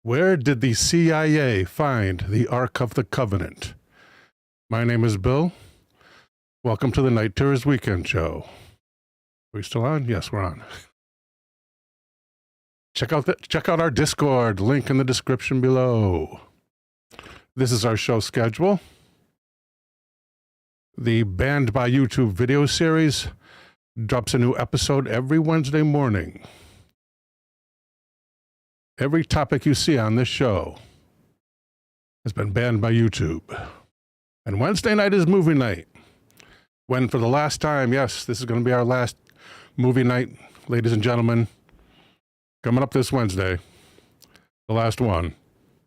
Where did the CIA find the Ark of the Covenant? My name is Bill. Welcome to the Night Terrors Weekend Show. Are we still on? Yes, we're on. Check out our Discord, link in the description below. This is our show schedule. The Banned by YouTube video series drops a new episode every Wednesday morning. Every topic you see on this show has been banned by YouTube. And Wednesday night is movie night. When for the last time, yes, this is going to be our last movie night, ladies and gentlemen. Coming up this Wednesday, the last one,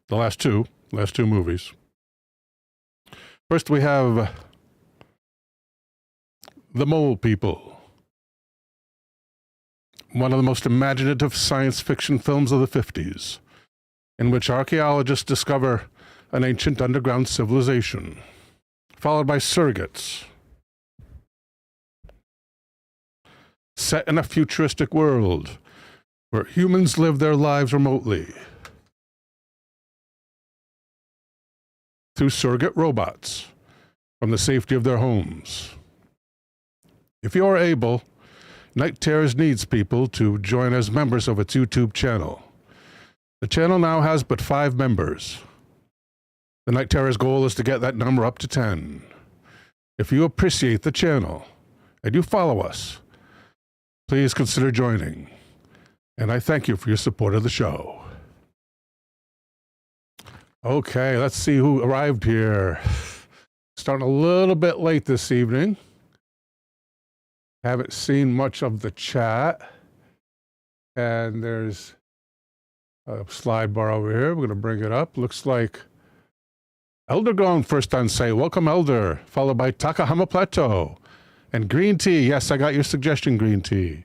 the last two movies. First we have The Mole People. One of the most imaginative science fiction films of the 50s, in which archaeologists discover an ancient underground civilization, followed by Surrogates, set in a futuristic world where humans live their lives remotely through surrogate robots from the safety of their homes. If you are able, Night Terrors needs people to join as members of its YouTube channel. The channel now has but 5 members. The Night Terrors' goal is to get that number up to 10. If you appreciate the channel and you follow us, please consider joining. And I thank you for your support of the show. Okay, let's see who arrived here. Starting a little bit late this evening. Haven't seen much of the chat. And there's a slide bar over here. We're going to bring it up. Looks like Elder going first on site. Welcome, Elder. Followed by Takahama Plateau. And Green Tea. Yes, I got your suggestion, Green Tea.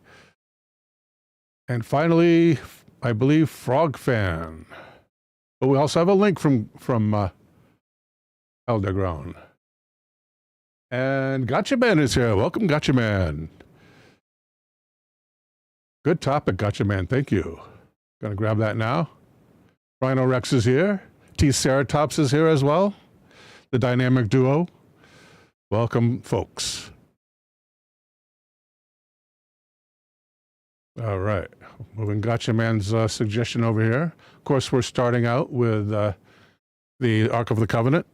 And finally, I believe Frog Fan. But we also have a link from Elder Grown. And Gotcha Man is here. Welcome, Gotcha Man. Good topic, Gotcha Man. Thank you. Gonna grab that now. Rhino Rex is here. T Ceratops is here as well. The dynamic duo. Welcome, folks. All right. Moving Gotcha Man's suggestion over here. Of course, we're starting out with the Ark of the Covenant.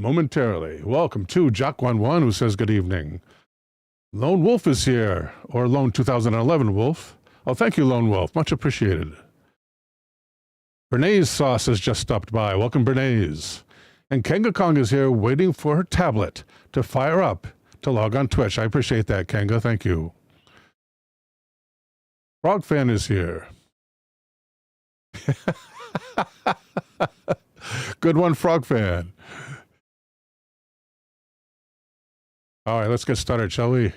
Momentarily. Welcome to Jock11, who says good evening. Lone Wolf is here, or Lone 2011 Wolf. Oh, thank you, Lone Wolf. Much appreciated. Bernays Sauce has just stopped by. Welcome, Bernays. And Kanga Kong is here waiting for her tablet to fire up to log on Twitch. I appreciate that, Kanga. Thank you. Frog Fan is here. Good one, Frog Fan. All right, let's get started, shall we?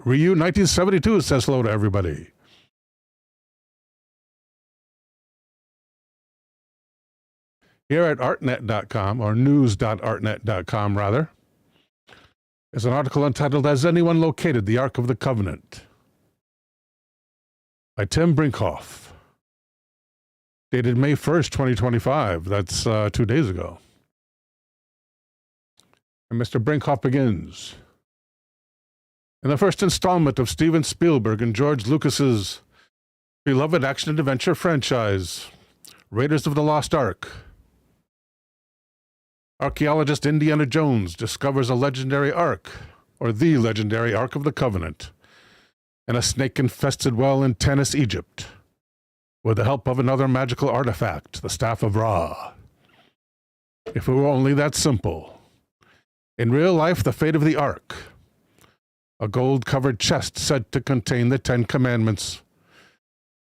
Ryu 1972 says hello to everybody. Here at artnet.com, or news.artnet.com rather, is an article entitled, Has Anyone Located the Ark of the Covenant? By Tim Brinkhoff. Dated May 1st, 2025. That's 2 days ago. And Mr. Brinkhoff begins. In the first installment of Steven Spielberg and George Lucas's beloved action-adventure franchise, Raiders of the Lost Ark, archaeologist Indiana Jones discovers a legendary ark, or the legendary Ark of the Covenant, in a snake-infested well in Tanis, Egypt, with the help of another magical artifact, the Staff of Ra. If it were only that simple. In real life, the fate of the Ark, a gold-covered chest said to contain the 10 Commandments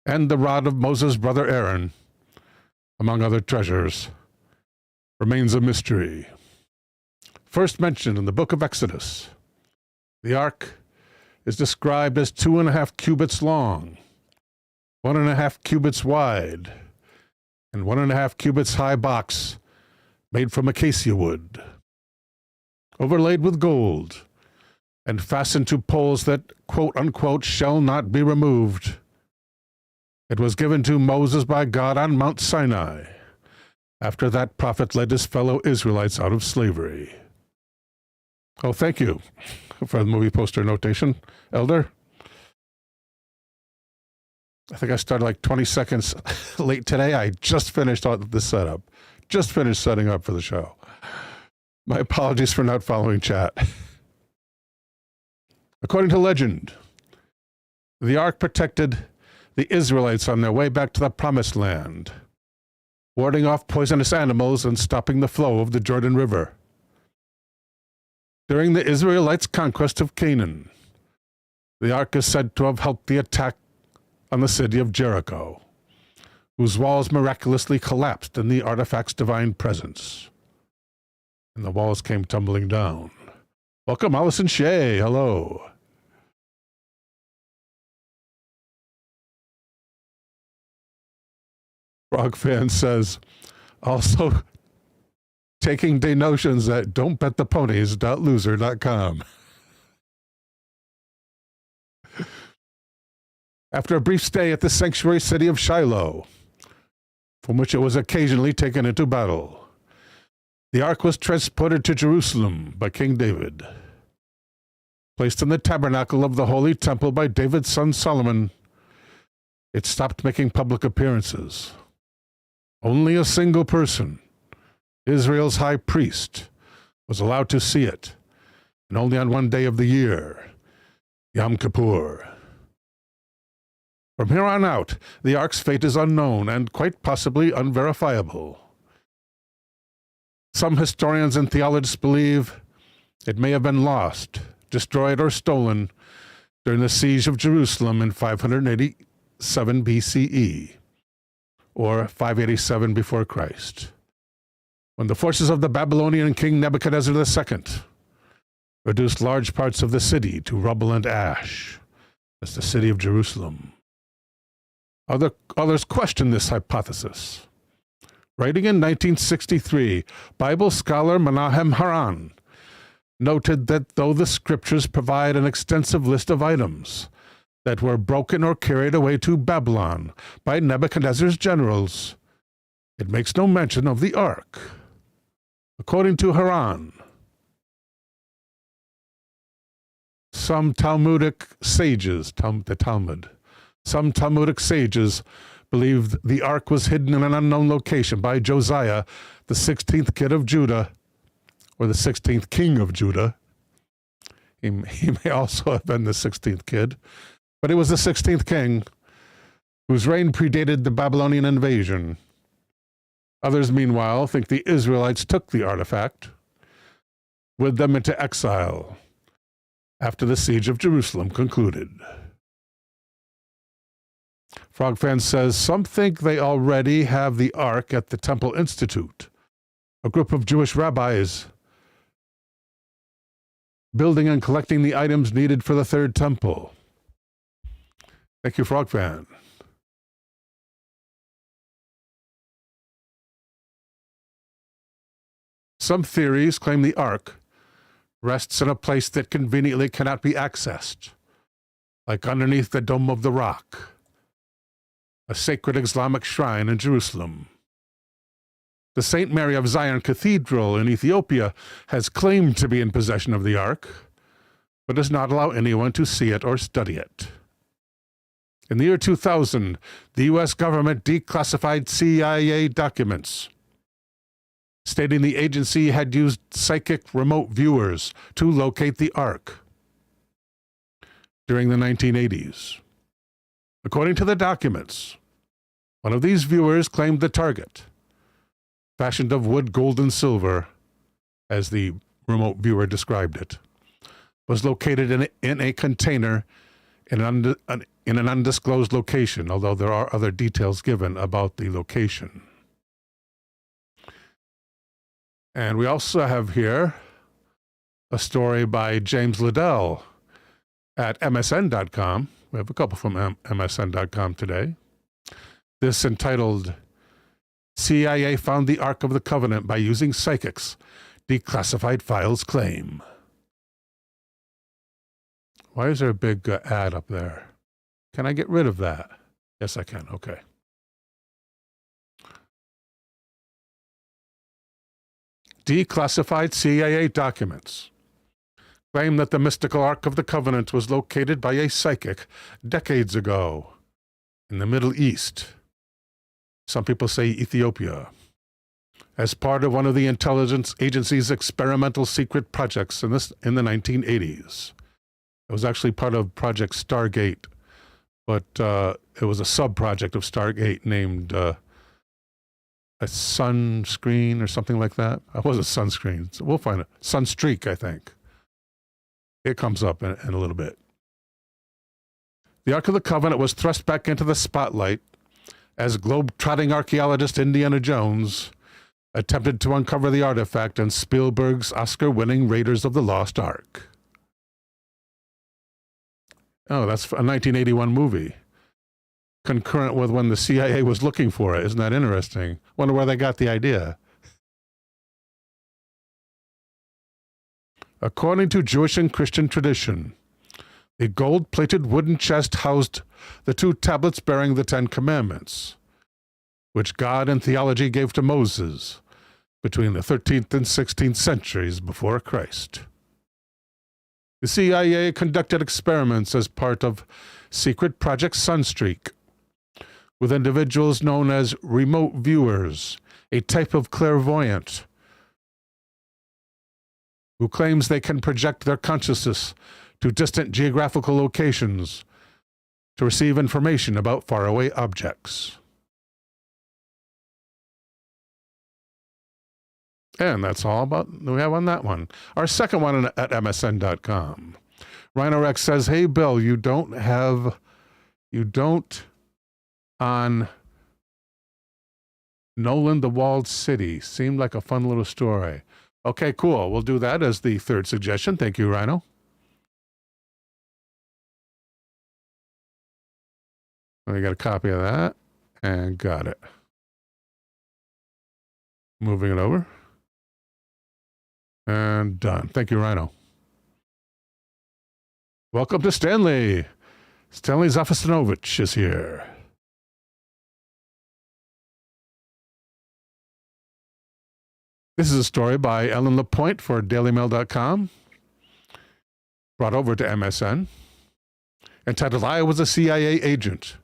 and the rod of Moses' brother Aaron, among other treasures, remains a mystery. First mentioned in the book of Exodus, the Ark is described as 2.5 cubits long, 1.5 cubits wide, and 1.5 cubits high box made from acacia wood, overlaid with gold, and fastened to poles that, quote-unquote, shall not be removed. It was given to Moses by God on Mount Sinai. After that prophet led his fellow Israelites out of slavery. Oh, thank you for the movie poster notation, Elder. I think I started like 20 seconds late today. I just finished the setup. Just finished setting up for the show. My apologies for not following chat. According to legend, the ark protected the Israelites on their way back to the Promised Land, warding off poisonous animals and stopping the flow of the Jordan River. During the Israelites' conquest of Canaan, the ark is said to have helped the attack on the city of Jericho, whose walls miraculously collapsed in the artifact's divine presence, and the walls came tumbling down. Welcome, Allison Shea. Hello. Frog Fan says, also taking denotions at don'tbettheponies.loser.com. After a brief stay at the sanctuary city of Shiloh, from which it was occasionally taken into battle, the ark was transported to Jerusalem by King David. Placed in the tabernacle of the Holy Temple by David's son Solomon, it stopped making public appearances. Only a single person, Israel's high priest, was allowed to see it, and only on one day of the year, Yom Kippur. From here on out, the ark's fate is unknown and quite possibly unverifiable. Some historians and theologians believe it may have been lost, destroyed, or stolen during the siege of Jerusalem in 587 BCE, or 587 before Christ, when the forces of the Babylonian king Nebuchadnezzar II reduced large parts of the city to rubble and ash, as the city of Jerusalem. Others question this hypothesis. Writing in 1963, Bible scholar Menahem Haran noted that though the scriptures provide an extensive list of items that were broken or carried away to Babylon by Nebuchadnezzar's generals, it makes no mention of the ark. According to Haran, some Talmudic sages, the Talmud, some Talmudic sages believed the ark was hidden in an unknown location by Josiah, the 16th kid of Judah, or the 16th king of Judah. He may also have been the 16th kid, but he was the 16th king whose reign predated the Babylonian invasion. Others, meanwhile, think the Israelites took the artifact with them into exile after the siege of Jerusalem concluded. Frogfan says, some think they already have the ark at the Temple Institute, a group of Jewish rabbis building and collecting the items needed for the Third Temple. Thank you, Frogfan. Some theories claim the ark rests in a place that conveniently cannot be accessed, like underneath the Dome of the Rock, a sacred Islamic shrine in Jerusalem. The St. Mary of Zion Cathedral in Ethiopia has claimed to be in possession of the ark, but does not allow anyone to see it or study it. In the year 2000, the U.S. government declassified CIA documents, stating the agency had used psychic remote viewers to locate the ark during the 1980s. According to the documents, one of these viewers claimed the target, fashioned of wood, gold, and silver, as the remote viewer described it, was located in a container in an undisclosed location, although there are other details given about the location. And we also have here a story by James Liddell at MSN.com. We have a couple from MSN.com today. This entitled, CIA Found the Ark of the Covenant by Using Psychics, Declassified Files Claim. Why is there a big ad up there? Can I get rid of that? Yes, I can. Okay. Declassified CIA documents claim that the mystical Ark of the Covenant was located by a psychic decades ago in the Middle East. Some people say Ethiopia, as part of one of the intelligence agency's experimental secret projects in the 1980s. It was actually part of Project Stargate, but it was a sub-project of Stargate named a sunscreen or something like that. It was a sunscreen. So we'll find it. Sunstreak, I think. It comes up in a little bit. The Ark of the Covenant was thrust back into the spotlight as globe-trotting archaeologist Indiana Jones attempted to uncover the artifact in Spielberg's Oscar-winning Raiders of the Lost Ark. Oh, that's a 1981 movie, concurrent with when the CIA was looking for it. Isn't that interesting? Wonder where they got the idea. According to Jewish and Christian tradition, a gold-plated wooden chest housed the 2 tablets bearing the 10 Commandments, which God and theology gave to Moses between the 13th and 16th centuries before Christ. The CIA conducted experiments as part of secret Project Sunstreak with individuals known as remote viewers, a type of clairvoyant who claims they can project their consciousness to distant geographical locations to receive information about faraway objects. And that's all about we have on that one. Our second one at MSN.com. Rhino Rex says, hey, Bill, you don't on Nolan the Walled City. Seemed like a fun little story. Okay, cool. We'll do that as the third suggestion. Thank you, Rhino. We got a copy of that and got it. Moving it over. And done. Thank you, Rhino. Welcome to Stanley. Stanley Zafistanovich is here. This is a story by Ellen Lapointe for DailyMail.com, brought over to MSN, entitled, I Was a CIA Agent.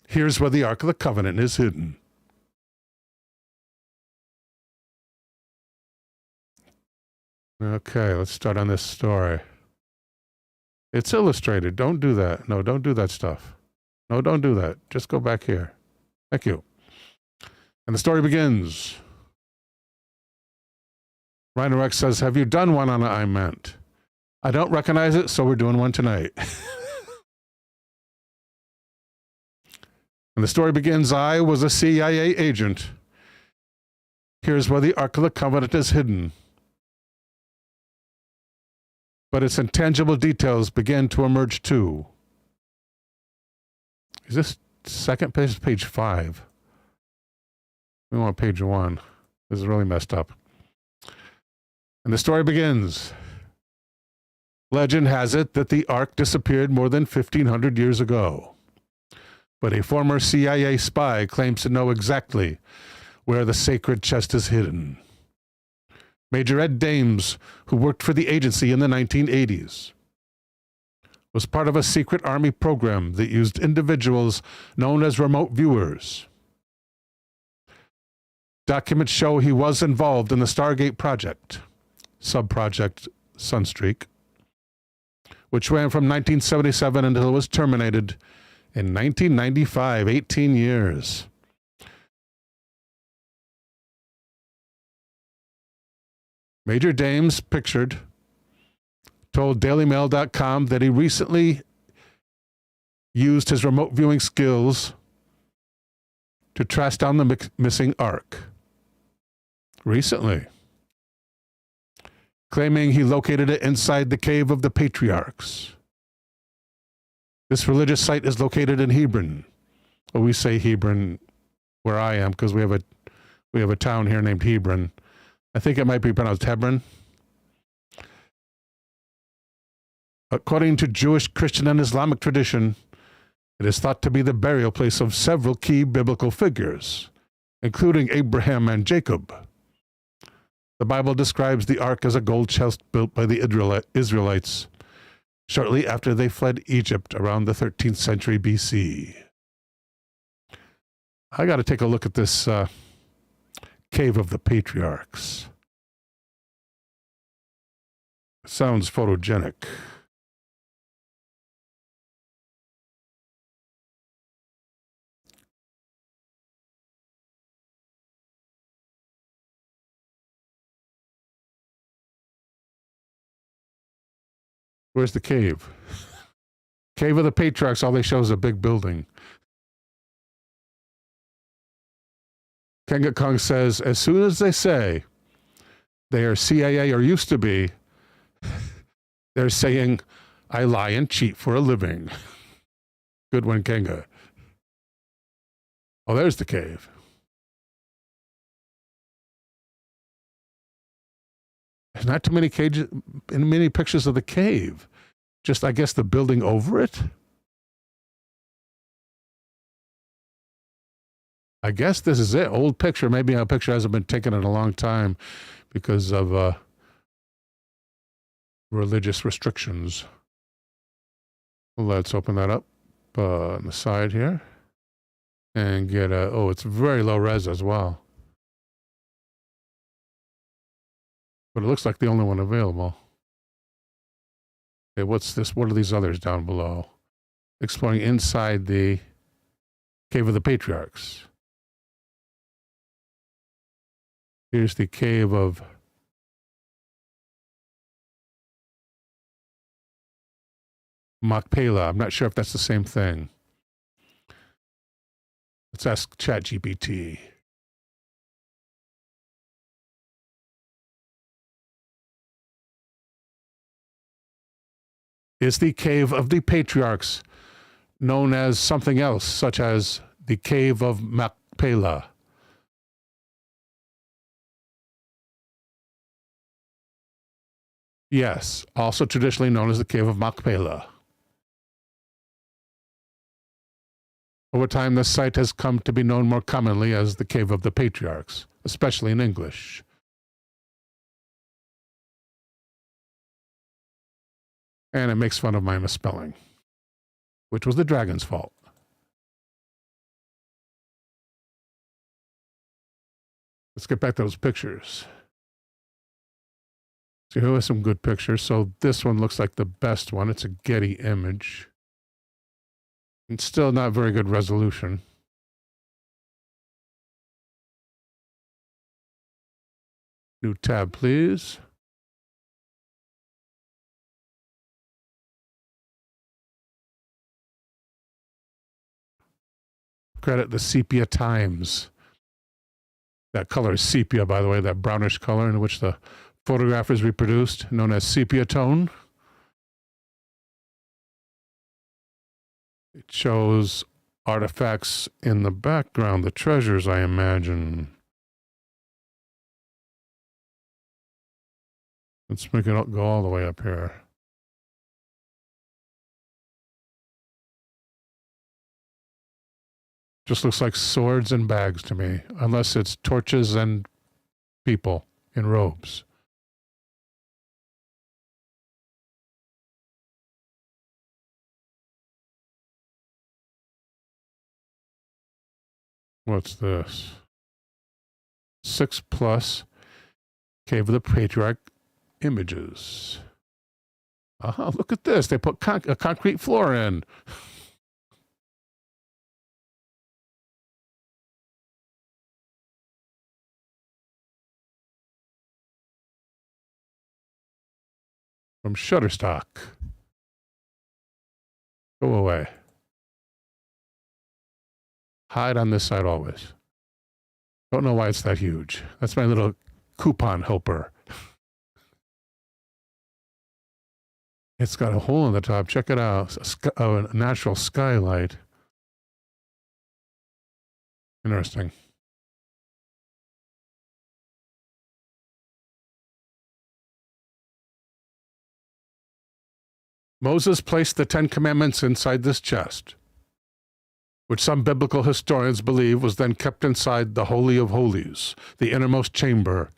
Here's where the Ark of the Covenant is hidden. Okay, let's start on this story. It's illustrated. Don't do that. No, don't do that stuff. No, don't do that. Just go back here. Thank you. And the story begins. Rhino Rex says, have you done one on I Meant? I don't recognize it, so we're doing one tonight. And the story begins, I was a CIA agent. Here's where the Ark of the Covenant is hidden. But its intangible details begin to emerge too. Is this second page? Page 5. We want page 1. This is really messed up. And the story begins. Legend has it that the Ark disappeared more than 1,500 years ago. But a former CIA spy claims to know exactly where the sacred chest is hidden. Major Ed Dames, who worked for the agency in the 1980s, was part of a secret army program that used individuals known as remote viewers. Documents show he was involved in the Stargate project, sub-project Sunstreak, which ran from 1977 until it was terminated in 1995, 18 years. Major Dames, pictured, told DailyMail.com that he recently used his remote viewing skills to trace down the missing Ark. Recently. Claiming he located it inside the Cave of the Patriarchs. This religious site is located in Hebron. Well, we say Hebron where I am because we have a town here named Hebron. I think it might be pronounced Hebron. According to Jewish, Christian, and Islamic tradition, It is thought to be the burial place of several key biblical figures, including Abraham and Jacob. The Bible describes the ark as a gold chest built by the Israelites shortly after they fled Egypt around the 13th century BC. I got to take a look at this Cave of the Patriarchs. Sounds photogenic. Where's the cave? Cave of the Patriarchs, all they show is a big building. Kenga Kong says, as soon as they say they are CIA or used to be, they're saying, I lie and cheat for a living. Good one, Kenga. Oh, there's the cave. There's not too many pictures of the cave. Just, I guess, the building over it. I guess this is it. Old picture. Maybe a picture hasn't been taken in a long time because of religious restrictions. Let's open that up on the side here and get a, oh, it's very low res as well. But it looks like the only one available. Okay, what's this? What are these others down below? Exploring inside the Cave of the Patriarchs. Here's the Cave of Machpelah. I'm not sure if that's the same thing. Let's ask ChatGPT. Is the Cave of the Patriarchs known as something else, such as the Cave of Machpelah? Yes, also traditionally known as the Cave of Machpelah. Over time, this site has come to be known more commonly as the Cave of the Patriarchs, especially in English. And it makes fun of my misspelling, which was the dragon's fault. Let's get back to those pictures. So here are some good pictures. So this one looks like the best one. It's a Getty image. It's still not very good resolution. New tab, please. Credit the Sepia Times. That color is sepia, by the way, that brownish color in which the photograph is reproduced, known as sepia tone. It shows artifacts in the background, the treasures, I imagine. Let's make it go all the way up here. Just looks like swords and bags to me, unless it's torches and people in robes. What's this? 6+ Cave of the Patriarch images. Look at this. They put a concrete floor in. From Shutterstock. Go away. Hide on this side always. Don't know why it's that huge. That's my little coupon helper. It's got a hole in the top. Check it out. A natural skylight. Interesting. Moses placed the 10 Commandments inside this chest. which some biblical historians believe was then kept inside the Holy of Holies, the innermost chamber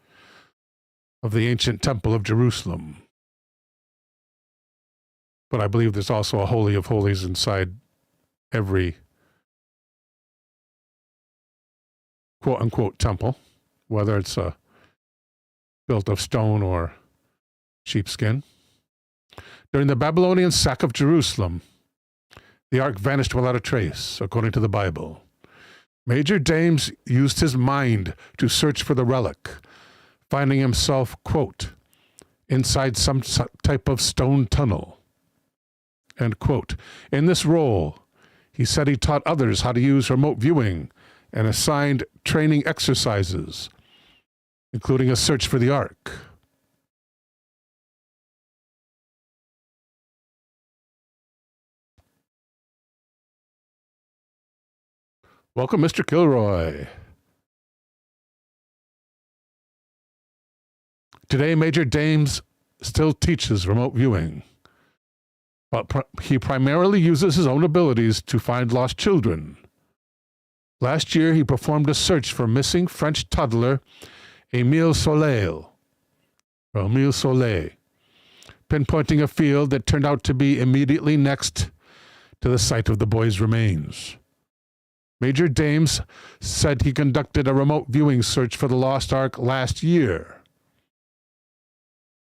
of the ancient Temple of Jerusalem. But I believe there's also a Holy of Holies inside every quote-unquote temple, whether it's built of stone or sheepskin. During the Babylonian sack of Jerusalem, the ark vanished without a trace, according to the Bible. Major Dames used his mind to search for the relic, finding himself, quote, inside some type of stone tunnel, end quote. In this role, he said he taught others how to use remote viewing and assigned training exercises, including a search for the ark. Welcome, Mr. Kilroy. Today, Major Dames still teaches remote viewing, but he primarily uses his own abilities to find lost children. Last year, he performed a search for missing French toddler Émile Soleil, pinpointing a field that turned out to be immediately next to the site of the boy's remains. Major Dames said he conducted a remote viewing search for the lost ark last year.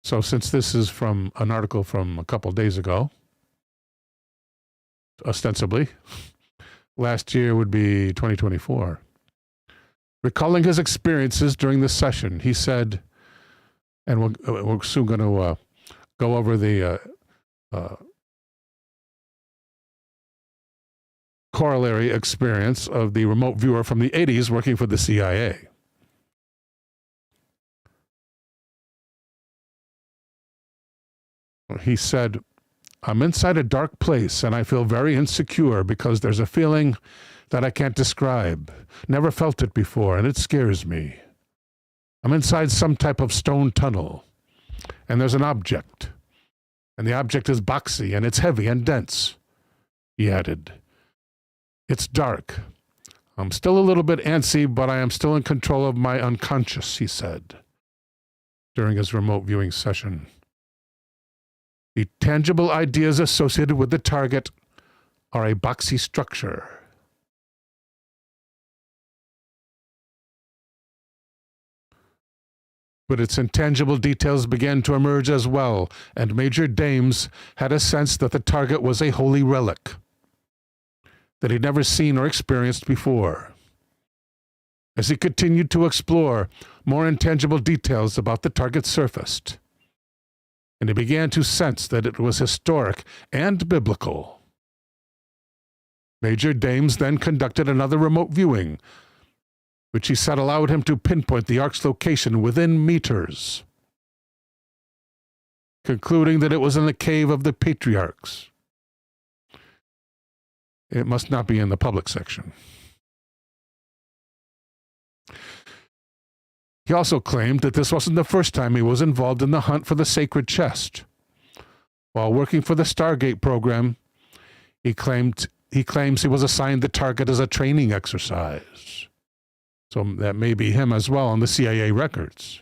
So since this is from an article from a couple days ago, ostensibly, last year would be 2024. Recalling his experiences during the session, he said, and we're soon going to go over the corollary experience of the remote viewer from the 80s working for the CIA. He said, I'm inside a dark place and I feel very insecure because there's a feeling that I can't describe. Never felt it before and it scares me. I'm inside some type of stone tunnel and there's an object. And the object is boxy and it's heavy and dense. He added, it's dark. I'm still a little bit antsy, but I am still in control of my unconscious, he said during his remote viewing session. The tangible ideas associated with the target are a boxy structure. But its intangible details began to emerge as well, and Major Dames had a sense that the target was a holy relic that he'd never seen or experienced before. As he continued to explore, more intangible details about the target surfaced, and he began to sense that it was historic and biblical. Major Dames then conducted another remote viewing, which he said allowed him to pinpoint the ark's location within meters, concluding that it was in the cave of the patriarchs. It must not be in the public section. He also claimed that this wasn't the first time he was involved in the hunt for the sacred chest. While working for the Stargate program, he claims he was assigned the target as a training exercise. So that may be him as well on the CIA records.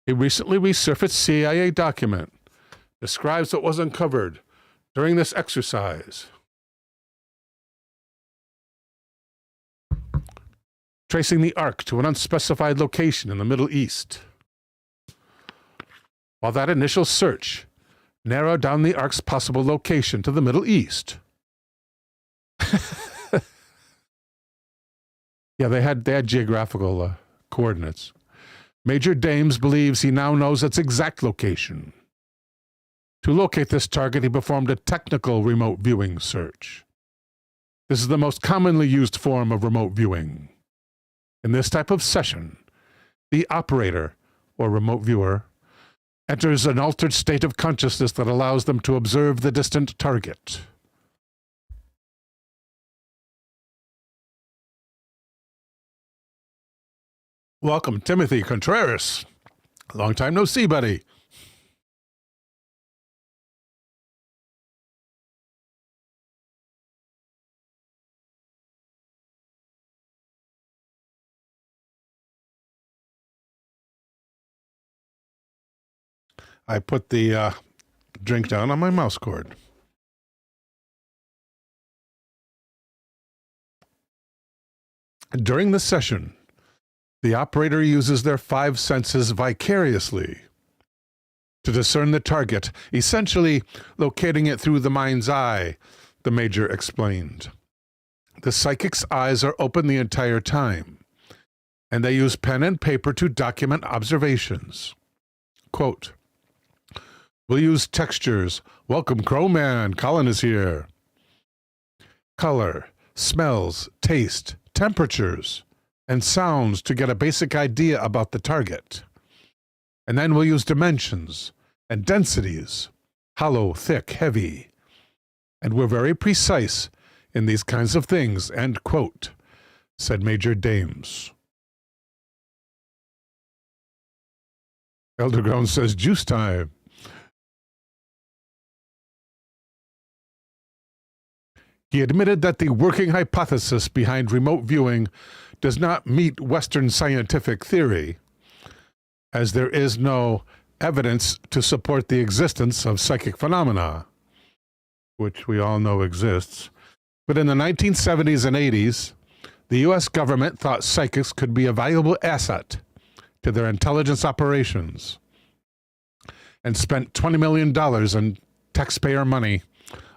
A recently resurfaced CIA document describes what was uncovered during this exercise, tracing the ark to an unspecified location in the Middle East. While that initial search narrowed down the ark's possible location to the Middle East. Yeah, they had geographical coordinates. Major Dames believes he now knows its exact location. To locate this target, he performed a technical remote viewing search. This is the most commonly used form of remote viewing. In this type of session, the operator, or remote viewer, enters an altered state of consciousness that allows them to observe the distant target. Welcome, Timothy Contreras. Long time no see, buddy. I put the drink down on my mouse cord. During the session, the operator uses their 5 senses vicariously to discern the target, essentially locating it through the mind's eye, the major explained. The psychic's eyes are open the entire time, and they use pen and paper to document observations. Quote, "We'll use textures. Welcome, Crowman. Colin is here. Color, smells, taste, temperatures, and sounds to get a basic idea about the target. And then we'll use dimensions and densities, hollow, thick, heavy. And we're very precise in these kinds of things," end quote, said Major Dames. Elderground says, "Juice time." He admitted that the working hypothesis behind remote viewing does not meet Western scientific theory, as there is no evidence to support the existence of psychic phenomena, which we all know exists. But in the 1970s and 80s, the U.S. government thought psychics could be a valuable asset to their intelligence operations and spent $20 million in taxpayer money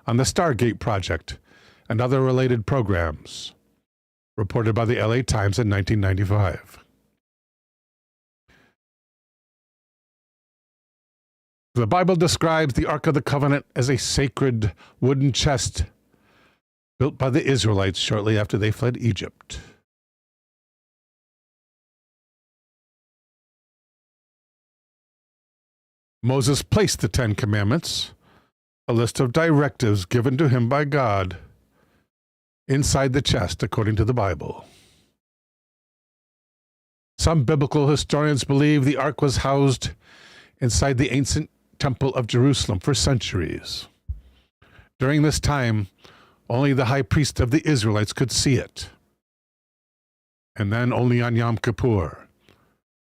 on the Stargate project and other related programs, reported by the LA Times in 1995. The Bible describes the Ark of the Covenant as a sacred wooden chest built by the Israelites shortly after they fled Egypt. Moses placed the 10 Commandments, a list of directives given to him by God, inside the chest according to the Bible. Some biblical historians believe the Ark was housed inside the ancient Temple of Jerusalem for centuries. During this time, only the high priest of the Israelites could see it, and then only on Yom Kippur,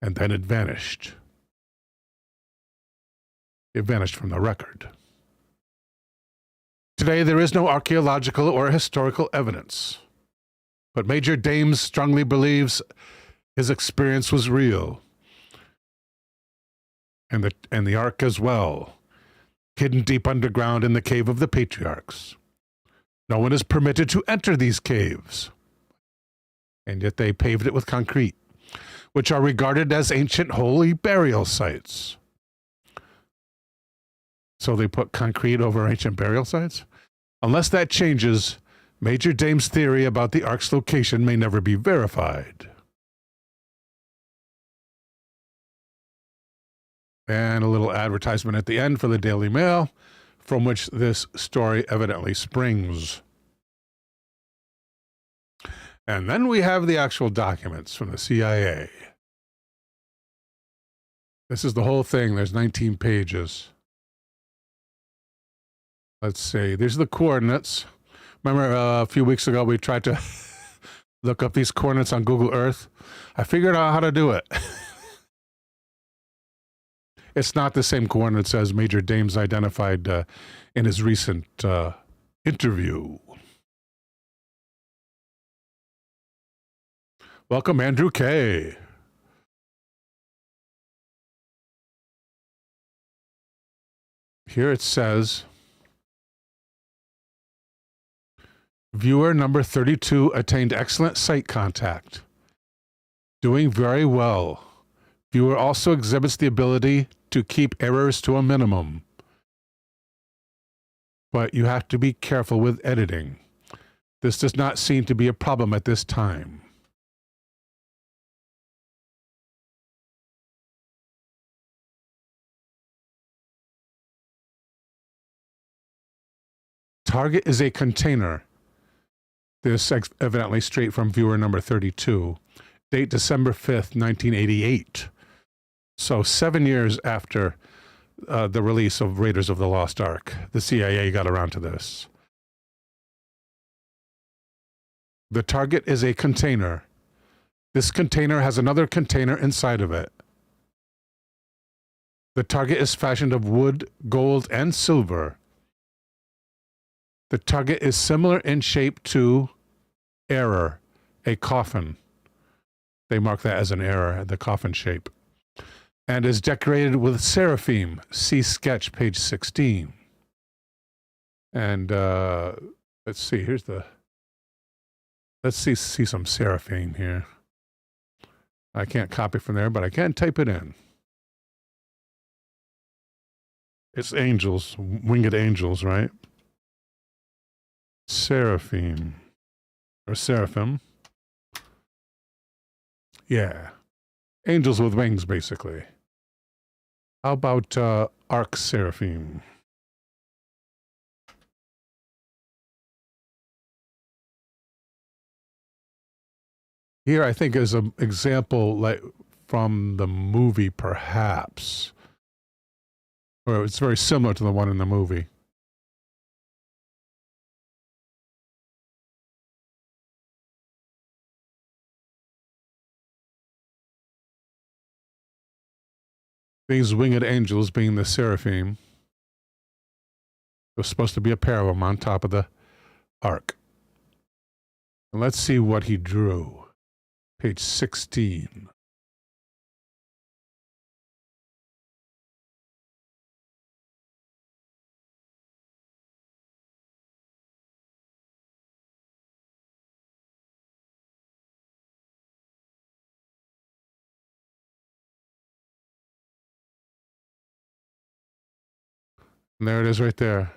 and then it vanished. It vanished from the record. Today, there is no archaeological or historical evidence, but Major Dames strongly believes his experience was real, and the Ark as well, hidden deep underground in the Cave of the Patriarchs. No one is permitted to enter these caves, and yet they paved it with concrete, which are regarded as ancient holy burial sites. So they put concrete over ancient burial sites? Unless that changes, Major Dames' theory about the Ark's location may never be verified. And a little advertisement at the end for the Daily Mail, from which this story evidently springs. And then we have the actual documents from the CIA. This is the whole thing. There's 19 pages. Let's see. These are the coordinates. Remember a few weeks ago we tried to look up these coordinates on Google Earth? I figured out how to do it. It's not the same coordinates as Major Dames identified in his recent interview. Welcome, Andrew K. Here it says, viewer number 32 attained excellent sight contact. Doing very well. Viewer also exhibits the ability to keep errors to a minimum. But you have to be careful with editing. This does not seem to be a problem at this time. Target is a container. This evidently straight from viewer number 32, Date December 5th, 1988. So 7 years after the release of Raiders of the Lost Ark, the CIA got around to this. The target is a container. This container has another container inside of it. The target is fashioned of wood, gold, and silver. The target is similar in shape to error, a coffin. They mark that as an error, the coffin shape. And is decorated with seraphim. See sketch, page 16. And let's see, here's the... Let's see some seraphim here. I can't copy from there, but I can type it in. It's angels, winged angels, right? Seraphim. Or seraphim. Yeah. Angels with wings, basically. How about arc seraphim? Here, I think, is an example like from the movie, perhaps. Or it's very similar to the one in the movie. These winged angels being the seraphim. There's supposed to be a pair of them on top of the ark. And let's see what he drew. Page 16. And there it is right there.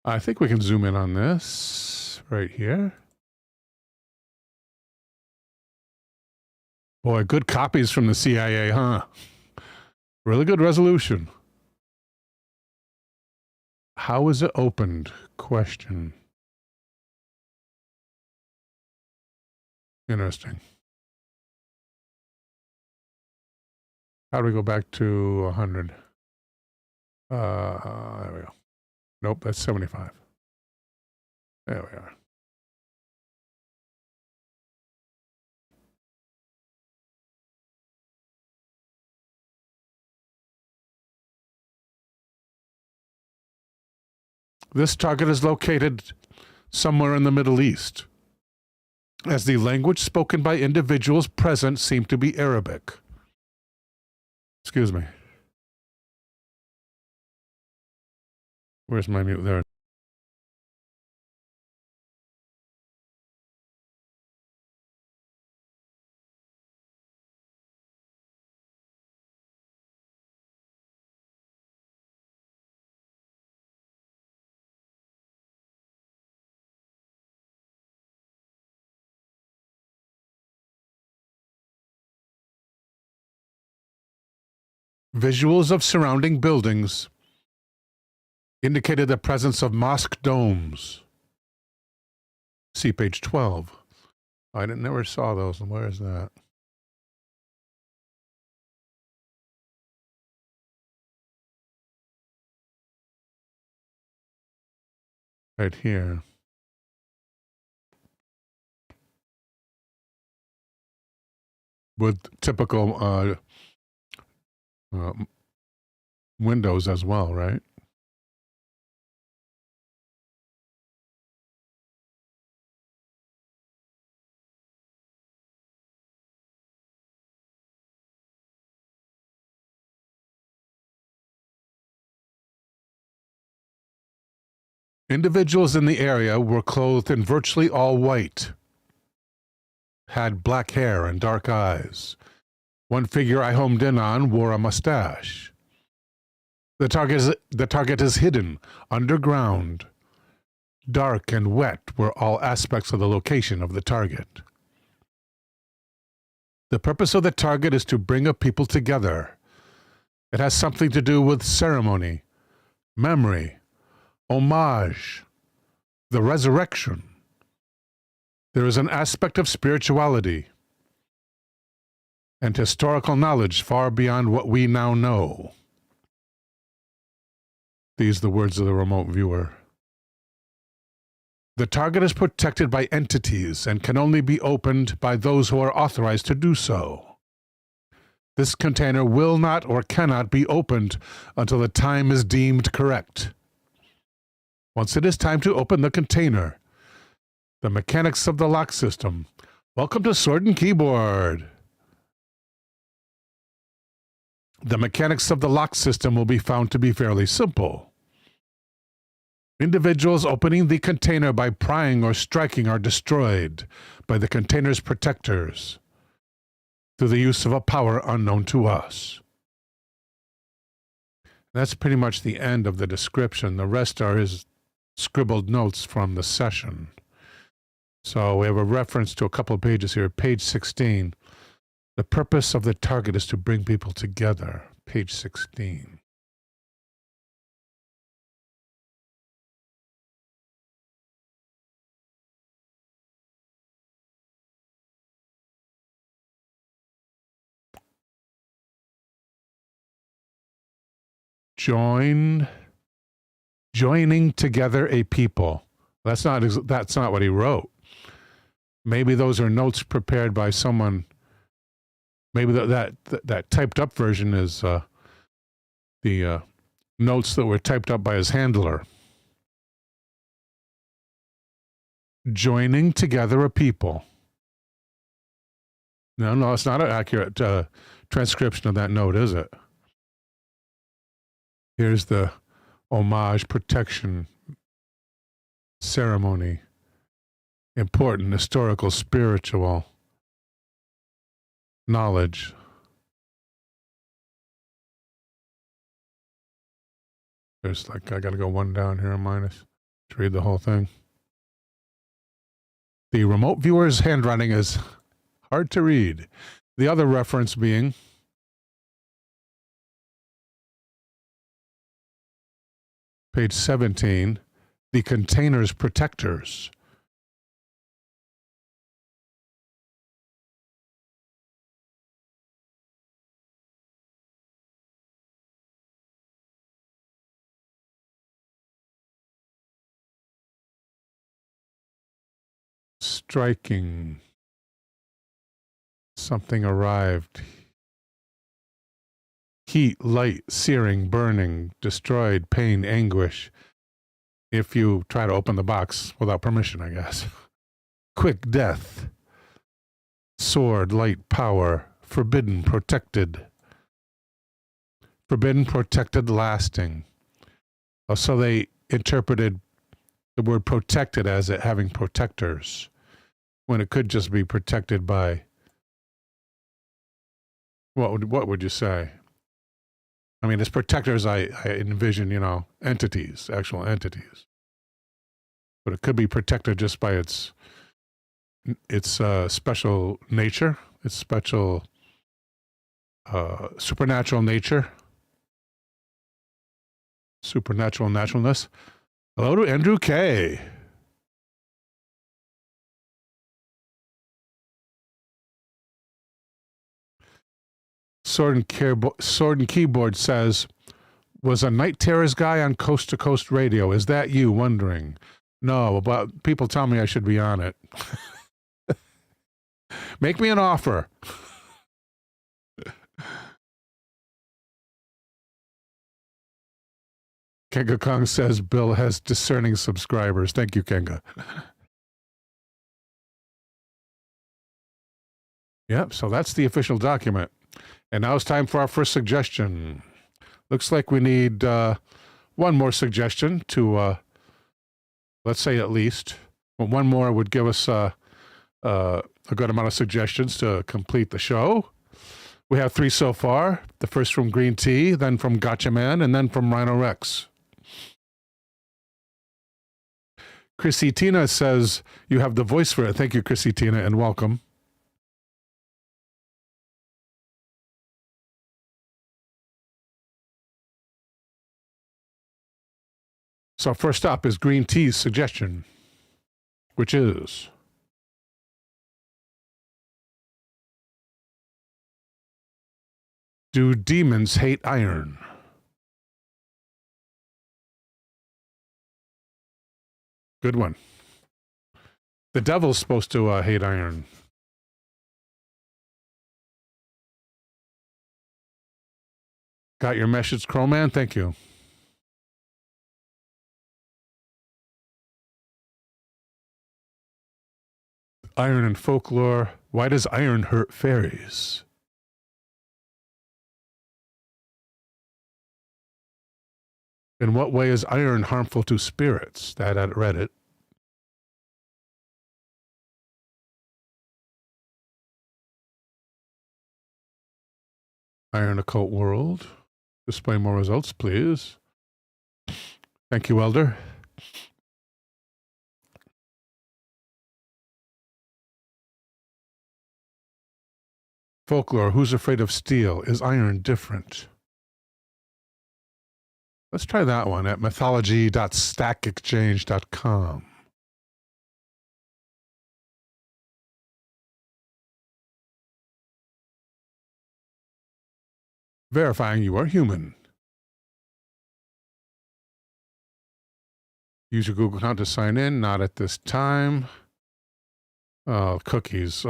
I think we can zoom in on this right here. Boy, good copies from the CIA, huh? Really good resolution. How is it opened? Question. Interesting. How do we go back to 100? There we go. Nope, that's 75. There we are. This target is located somewhere in the Middle East, as the language spoken by individuals present seemed to be Arabic. Excuse me. Where's my mute? There. Visuals of surrounding buildings indicated the presence of mosque domes. See page 12. I never saw those. Where is that? Right here. With typical windows as well, right? Individuals in the area were clothed in virtually all white, had black hair and dark eyes. One figure I homed in on wore a mustache. The target is hidden, underground. Dark and wet were all aspects of the location of the target. The purpose of the target is to bring a people together. It has something to do with ceremony, memory, homage, the resurrection. There is an aspect of spirituality and historical knowledge far beyond what we now know. These are the words of the remote viewer. The target is protected by entities and can only be opened by those who are authorized to do so. This container will not or cannot be opened until the time is deemed correct. Once it is time to open the container, the mechanics of the lock system. Welcome to Sword and Keyboard. The mechanics of the lock system will be found to be fairly simple. Individuals opening the container by prying or striking are destroyed by the container's protectors through the use of a power unknown to us. That's pretty much the end of the description. The rest are his scribbled notes from the session. So we have a reference to a couple of pages here. Page 16. The purpose of the target is to bring people together. Page 16. Joining together a people. That's not what he wrote. Maybe those are notes prepared by someone. Maybe that typed up version is the notes that were typed up by his handler. Joining together a people. No, it's not an accurate transcription of that note, is it? Here's the homage protection ceremony. Important historical spiritual knowledge. There's like, I gotta go one down here, minus, to read the whole thing. The remote viewer's handwriting is hard to read. The other reference being page 17, the container's protectors. Striking. Something arrived. Heat, light, searing, burning, destroyed, pain, anguish. If you try to open the box without permission, I guess. Quick death. Sword, light, power. Forbidden, protected. Forbidden, protected, lasting. So they interpreted the word protected as it having protectors, when it could just be protected by, what would you say? I mean, as protectors, I envision, entities, actual entities. But it could be protected just by its special nature, its special supernatural nature, supernatural naturalness. Hello to Andrew K. Sword and Keyboard says, was a Night Terrors guy on Coast to Coast Radio. Is that you wondering? No, but people tell me I should be on it. Make me an offer. Kenga Kong says Bill has discerning subscribers. Thank you, Kenga. Yep, so that's the official document. And now it's time for our first suggestion. Looks like we need one more suggestion to, let's say at least. Well, one more would give us a good amount of suggestions to complete the show. We have 3 so far. The first from Green Tea, then from Gotcha Man, and then from Rhino Rex. Chrissy Tina says, you have the voice for it. Thank you, Chrissy Tina, and welcome. So first up is Green Tea's suggestion, which is Do demons hate iron? Good one. The devil's supposed to hate iron. Got your message, Crowman? Thank you. Iron in folklore. Why does iron hurt fairies? In what way is iron harmful to spirits? That at Reddit. Iron Occult World. Display more results, please. Thank you, Elder. Folklore. Who's afraid of steel? Is iron different? Let's try that one at mythology.stackexchange.com. Verifying you are human. Use your Google account to sign in. Not at this time. Cookies.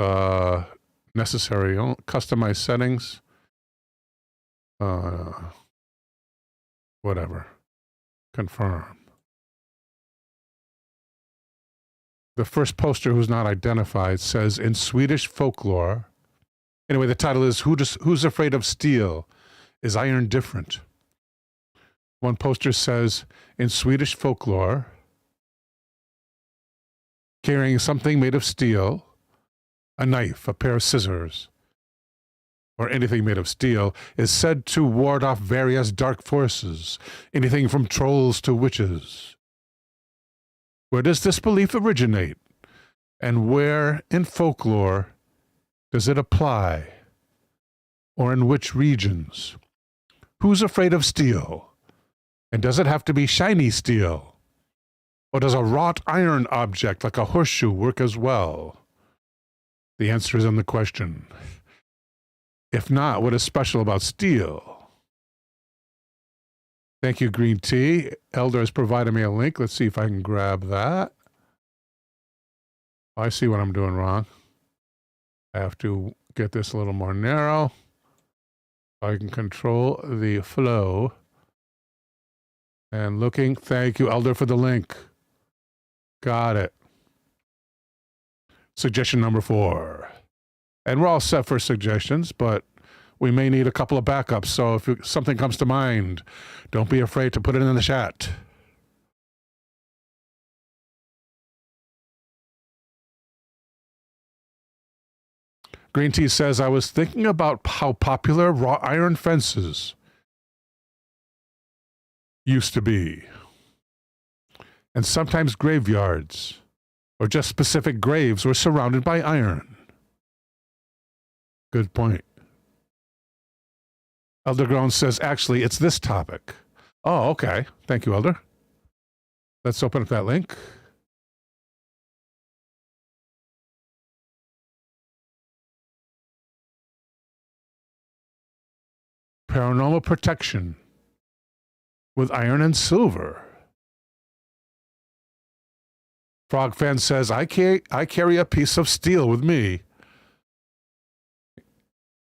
Necessary. Customize settings. Whatever. Confirm. The first poster, who's not identified, says in Swedish folklore. Anyway, the title is Who's Afraid of Steel? Is iron different? One poster says, in Swedish folklore, carrying something made of steel, a knife, a pair of scissors, or anything made of steel, is said to ward off various dark forces, anything from trolls to witches. Where does this belief originate? And where in folklore does it apply? Or in which regions? Who's afraid of steel? And does it have to be shiny steel? Or does a wrought iron object like a horseshoe work as well? The answer is in the question. If not, what is special about steel? Thank you, Green Tea. Elder has provided me a link. Let's see if I can grab that. I see what I'm doing wrong. I have to get this a little more narrow. I can control the flow. And looking, thank you, Elder, for the link. Got it. Suggestion number 4. And we're all set for suggestions, but we may need a couple of backups. So if something comes to mind, don't be afraid to put it in the chat. Green Tea says, I was thinking about how popular wrought iron fences used to be. And sometimes graveyards, or just specific graves, were surrounded by iron. Good point. Eldergrown says, actually, it's this topic. Oh, okay. Thank you, Elder. Let's open up that link. Paranormal protection with iron and silver. Frog Fan says, I carry a piece of steel with me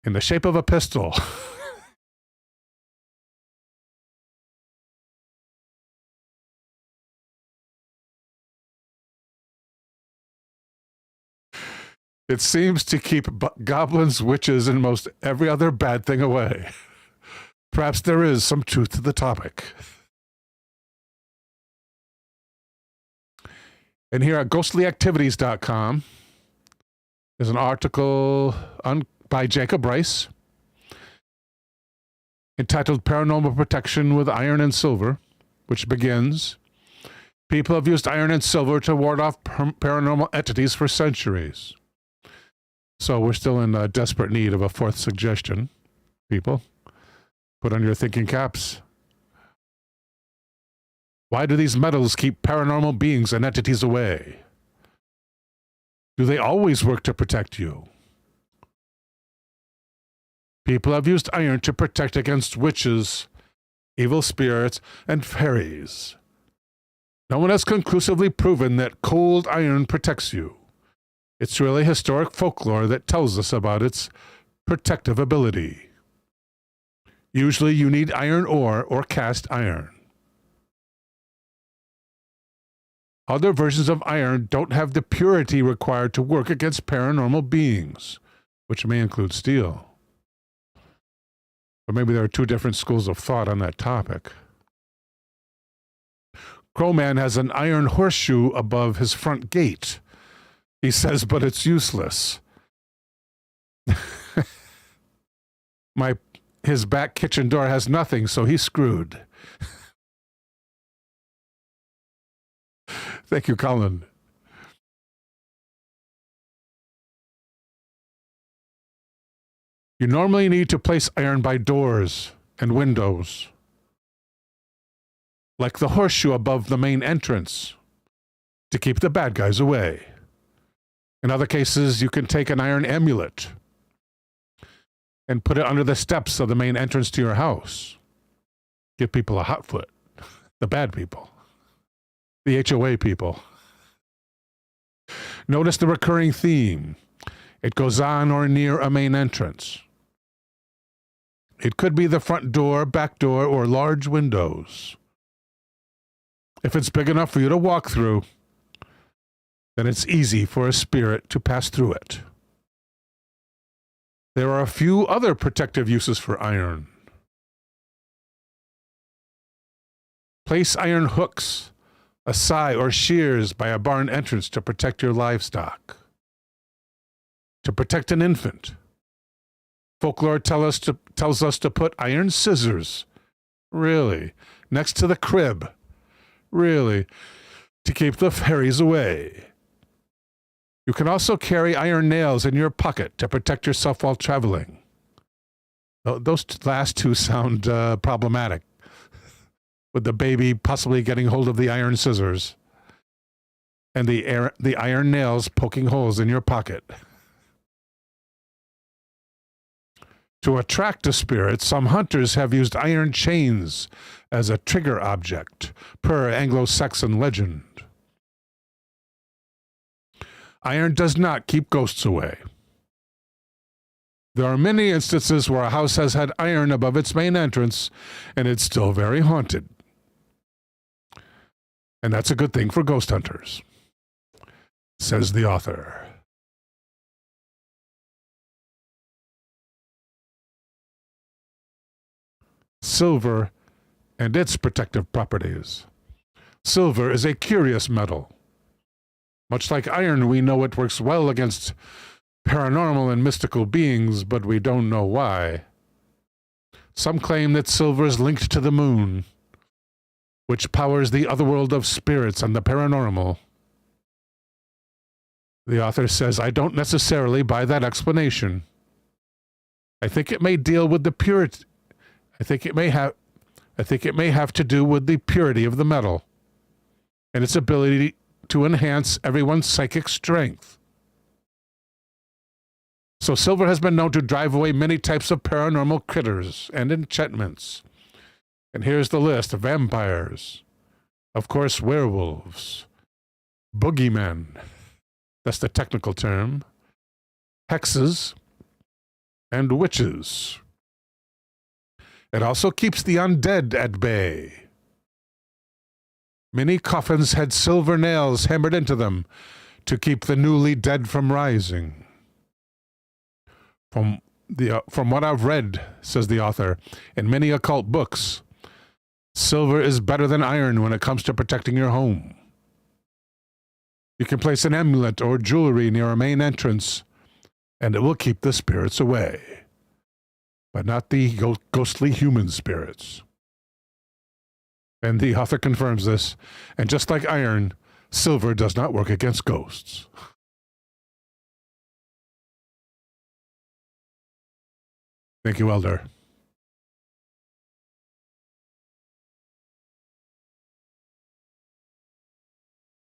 in the shape of a pistol. It seems to keep goblins, witches, and most every other bad thing away. Perhaps there is some truth to the topic. And here at ghostlyactivities.com is an article by Jacob Rice entitled Paranormal Protection with Iron and Silver, which begins, people have used iron and silver to ward off paranormal entities for centuries. So we're still in desperate need of a 4th suggestion, people. Put on your thinking caps. Why do these metals keep paranormal beings and entities away? Do they always work to protect you? People have used iron to protect against witches, evil spirits, and fairies. No one has conclusively proven that cold iron protects you. It's really historic folklore that tells us about its protective ability. Usually you need iron ore or cast iron. Other versions of iron don't have the purity required to work against paranormal beings, which may include steel. Or maybe there are two different schools of thought on that topic. Crowman has an iron horseshoe above his front gate. He says, but it's useless. His back kitchen door has nothing, so he's screwed. Thank you, Colin. You normally need to place iron by doors and windows, like the horseshoe above the main entrance, to keep the bad guys away. In other cases, you can take an iron amulet and put it under the steps of the main entrance to your house. Give people a hot foot. The bad people. The HOA people. Notice the recurring theme. It goes on or near a main entrance. It could be the front door, back door, or large windows. If it's big enough for you to walk through, then it's easy for a spirit to pass through it. There are a few other protective uses for iron. Place iron hooks, a scythe, or shears by a barn entrance to protect your livestock. To protect an infant. Folklore tells us to put iron scissors, really, next to the crib, really, to keep the fairies away. You can also carry iron nails in your pocket to protect yourself while traveling. Those last two sound problematic, with the baby possibly getting hold of the iron scissors and the iron nails poking holes in your pocket. To attract a spirit, some hunters have used iron chains as a trigger object, per Anglo-Saxon legend. Iron does not keep ghosts away. There are many instances where a house has had iron above its main entrance, and it's still very haunted. And that's a good thing for ghost hunters, says the author. Silver and its protective properties. Silver is a curious metal. Much like iron, we know it works well against paranormal and mystical beings, but we don't know why. Some claim that silver is linked to the moon, which powers the otherworld of spirits and the paranormal. The author says, I don't necessarily buy that explanation. I think it may deal with the purity. I think it may have to do with the purity of the metal and its ability to enhance everyone's psychic strength. So silver has been known to drive away many types of paranormal critters and enchantments. And here's the list: vampires, of course werewolves, boogeymen, that's the technical term, hexes, and witches. It also keeps the undead at bay. Many coffins had silver nails hammered into them to keep the newly dead from rising. From what I've read, says the author, in many occult books, silver is better than iron when it comes to protecting your home. You can place an amulet or jewelry near a main entrance, and it will keep the spirits away, but not the ghostly human spirits. And the author confirms this, and just like iron, silver does not work against ghosts. Thank you, Elder.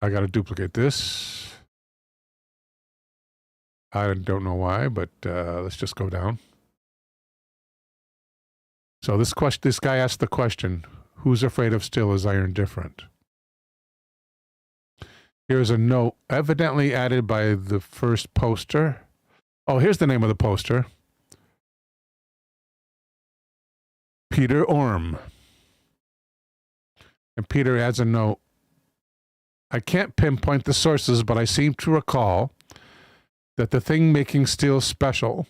I got to duplicate this. I don't know why, but let's just go down. So this guy asked the question, who's afraid of steel? Is iron different? Here's a note, evidently added by the first poster. Oh, here's the name of the poster. Peter Orm. And Peter adds a note. I can't pinpoint the sources, but I seem to recall that the thing making steel special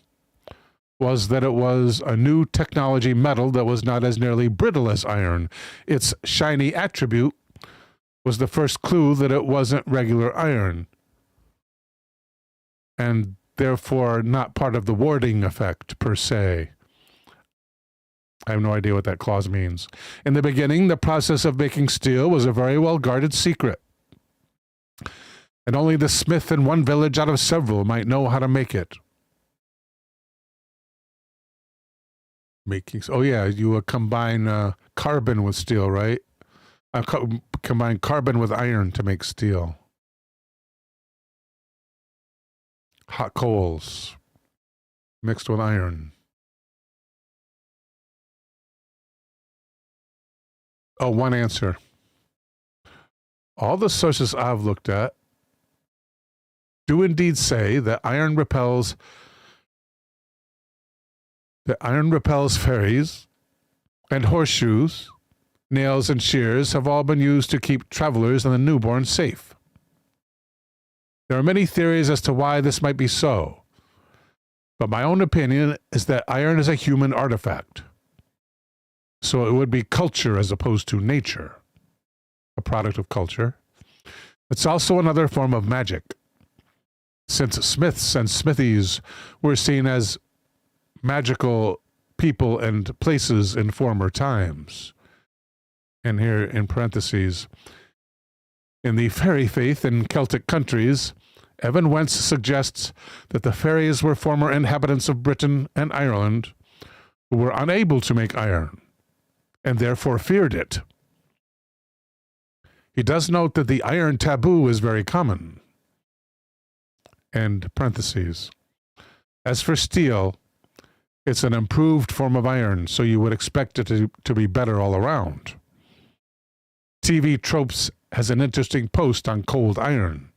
was that it was a new technology metal that was not as nearly brittle as iron. Its shiny attribute was the first clue that it wasn't regular iron, and therefore not part of the warding effect per se. I have no idea what that clause means. In the beginning, the process of making steel was a very well-guarded secret, and only the smith in one village out of several might know how to make it. Oh yeah, you would combine carbon with steel, right? Combine carbon with iron to make steel. Hot coals mixed with iron. Oh, one answer. All the sources I've looked at do indeed say that iron repels fairies, and horseshoes, nails, and shears have all been used to keep travelers and the newborn safe. There are many theories as to why this might be so, but my own opinion is that iron is a human artifact. So it would be culture as opposed to nature, a product of culture. It's also another form of magic, since smiths and smithies were seen as magical people and places in former times. And here in parentheses, in the fairy faith in Celtic countries, Evan Wentz suggests that the fairies were former inhabitants of Britain and Ireland who were unable to make iron, and therefore feared it. He does note that the iron taboo is very common. End parentheses. As for steel, it's an improved form of iron, so you would expect it to be better all around. TV Tropes has an interesting post on cold iron,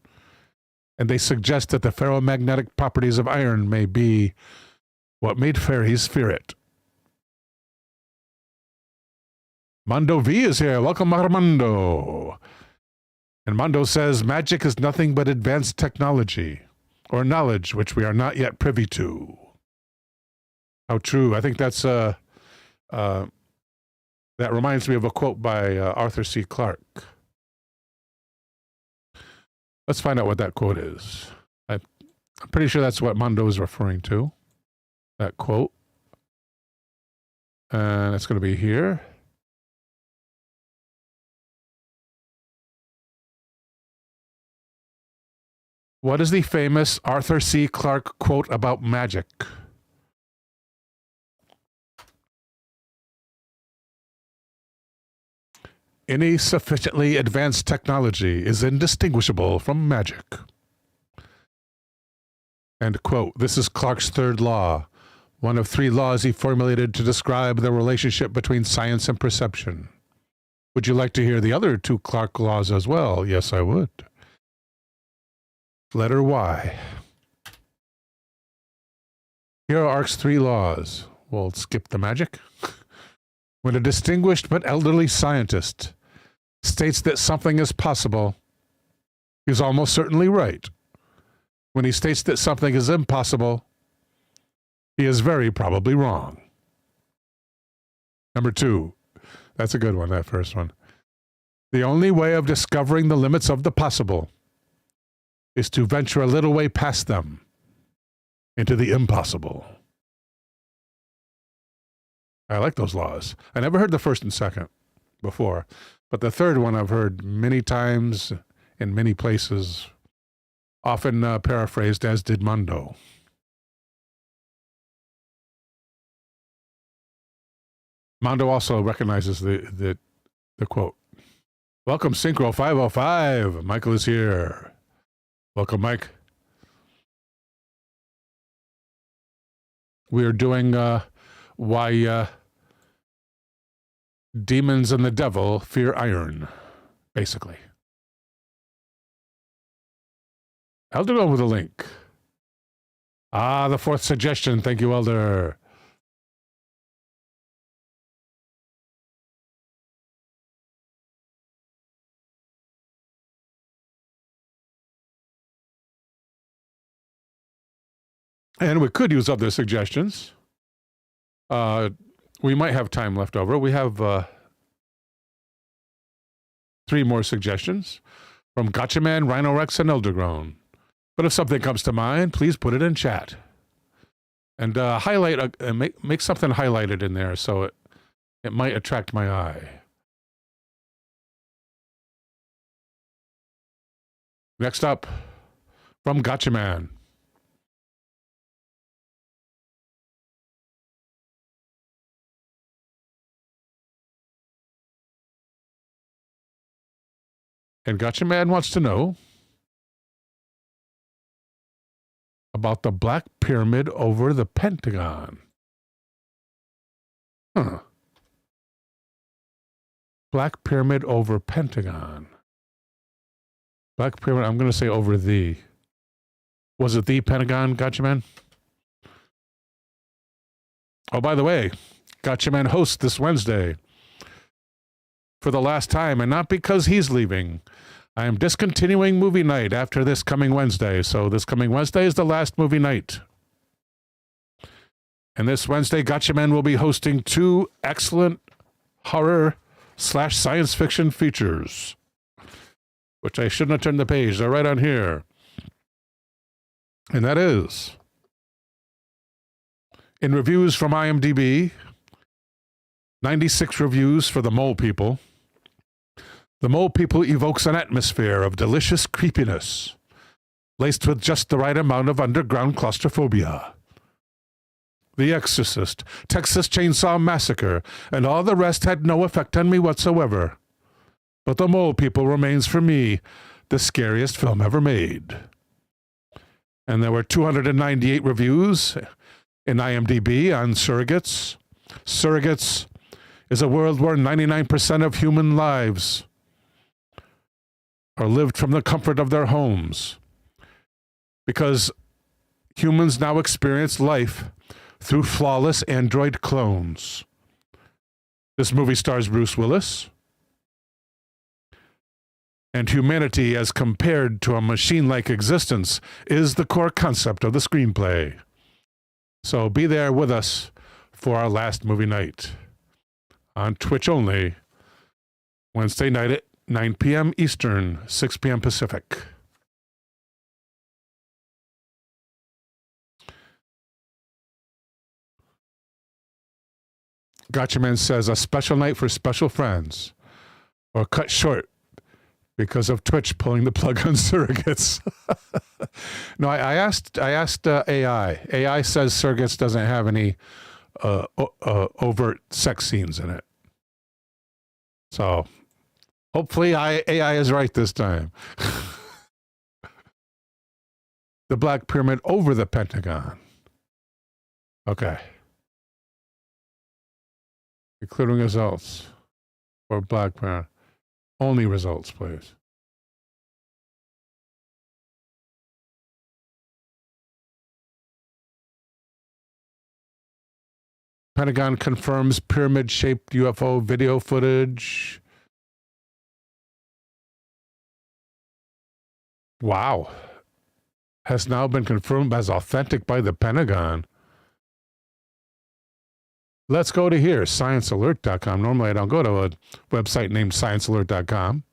and they suggest that the ferromagnetic properties of iron may be what made fairies fear it. Mondo V is here. Welcome, Armando. And Mondo says, magic is nothing but advanced technology, or knowledge which we are not yet privy to. How true. I think that's, that reminds me of a quote by Arthur C. Clarke. Let's find out what that quote is. I'm pretty sure that's what Mondo is referring to, that quote. And it's going to be here. What is the famous Arthur C. Clarke quote about magic? Any sufficiently advanced technology is indistinguishable from magic. End quote. This is Clarke's third law, one of 3 laws he formulated to describe the relationship between science and perception. Would you like to hear the other 2 Clarke laws as well? Yes, I would. Letter Y. Here are Ark's 3 laws. We'll skip the magic. When a distinguished but elderly scientist states that something is possible, he's almost certainly right. When he states that something is impossible, he is very probably wrong. Number 2. That's a good one, that first one. The only way of discovering the limits of the possible is to venture a little way past them into the impossible. I like those laws. I never heard the first and second before, but the third one I've heard many times in many places, often paraphrased as did Mondo. Mondo also recognizes the quote. Welcome, Synchro 505. Michael is here. Welcome, Mike. We are doing why demons and the devil fear iron, basically. Elder with a link. Ah, the fourth suggestion. Thank you, Elder. And we could use other suggestions. We might have time left over. We have 3 more suggestions from Gotchaman, Rhino Rex, and Eldergrown. But if something comes to mind, please put it in chat. And highlight, make something highlighted in there so it might attract my eye. Next up, from Gotchaman. And Gotchaman wants to know about the Black Pyramid over the Pentagon. Huh. Black Pyramid over Pentagon. Black Pyramid, I'm going to say over the. Was it the Pentagon, Gotchaman? Oh, by the way, Gotchaman hosts this Wednesday. For the last time, and not because he's leaving. I am discontinuing movie night after this coming Wednesday. So this coming Wednesday is the last movie night. And this Wednesday, Gotchaman will be hosting 2 excellent horror/science fiction features. Which I shouldn't have turned the page. They're right on here. And that is, in reviews from IMDb, 96 reviews for The Mole People. The Mole People evokes an atmosphere of delicious creepiness, laced with just the right amount of underground claustrophobia. The Exorcist, Texas Chainsaw Massacre, and all the rest had no effect on me whatsoever. But The Mole People remains for me the scariest film ever made. And there were 298 reviews in IMDb on Surrogates. Surrogates is a world where 99% of human lives are lived from the comfort of their homes, because humans now experience life through flawless android clones. This movie stars Bruce Willis, and humanity as compared to a machine-like existence is the core concept of the screenplay. So be there with us for our last movie night. On Twitch only, Wednesday night at 9 p.m. Eastern, 6 p.m. Pacific. Gotchaman says, a special night for special friends, or cut short because of Twitch pulling the plug on Surrogates. No, I asked AI. AI says Surrogates doesn't have any overt sex scenes in it. So hopefully AI is right this time. The Black Pyramid over the Pentagon. Okay. Including results for Black Pyramid. Only results, please. Pentagon confirms pyramid-shaped UFO video footage. Wow. Has now been confirmed as authentic by the Pentagon. Let's go to here, sciencealert.com. Normally I don't go to a website named sciencealert.com.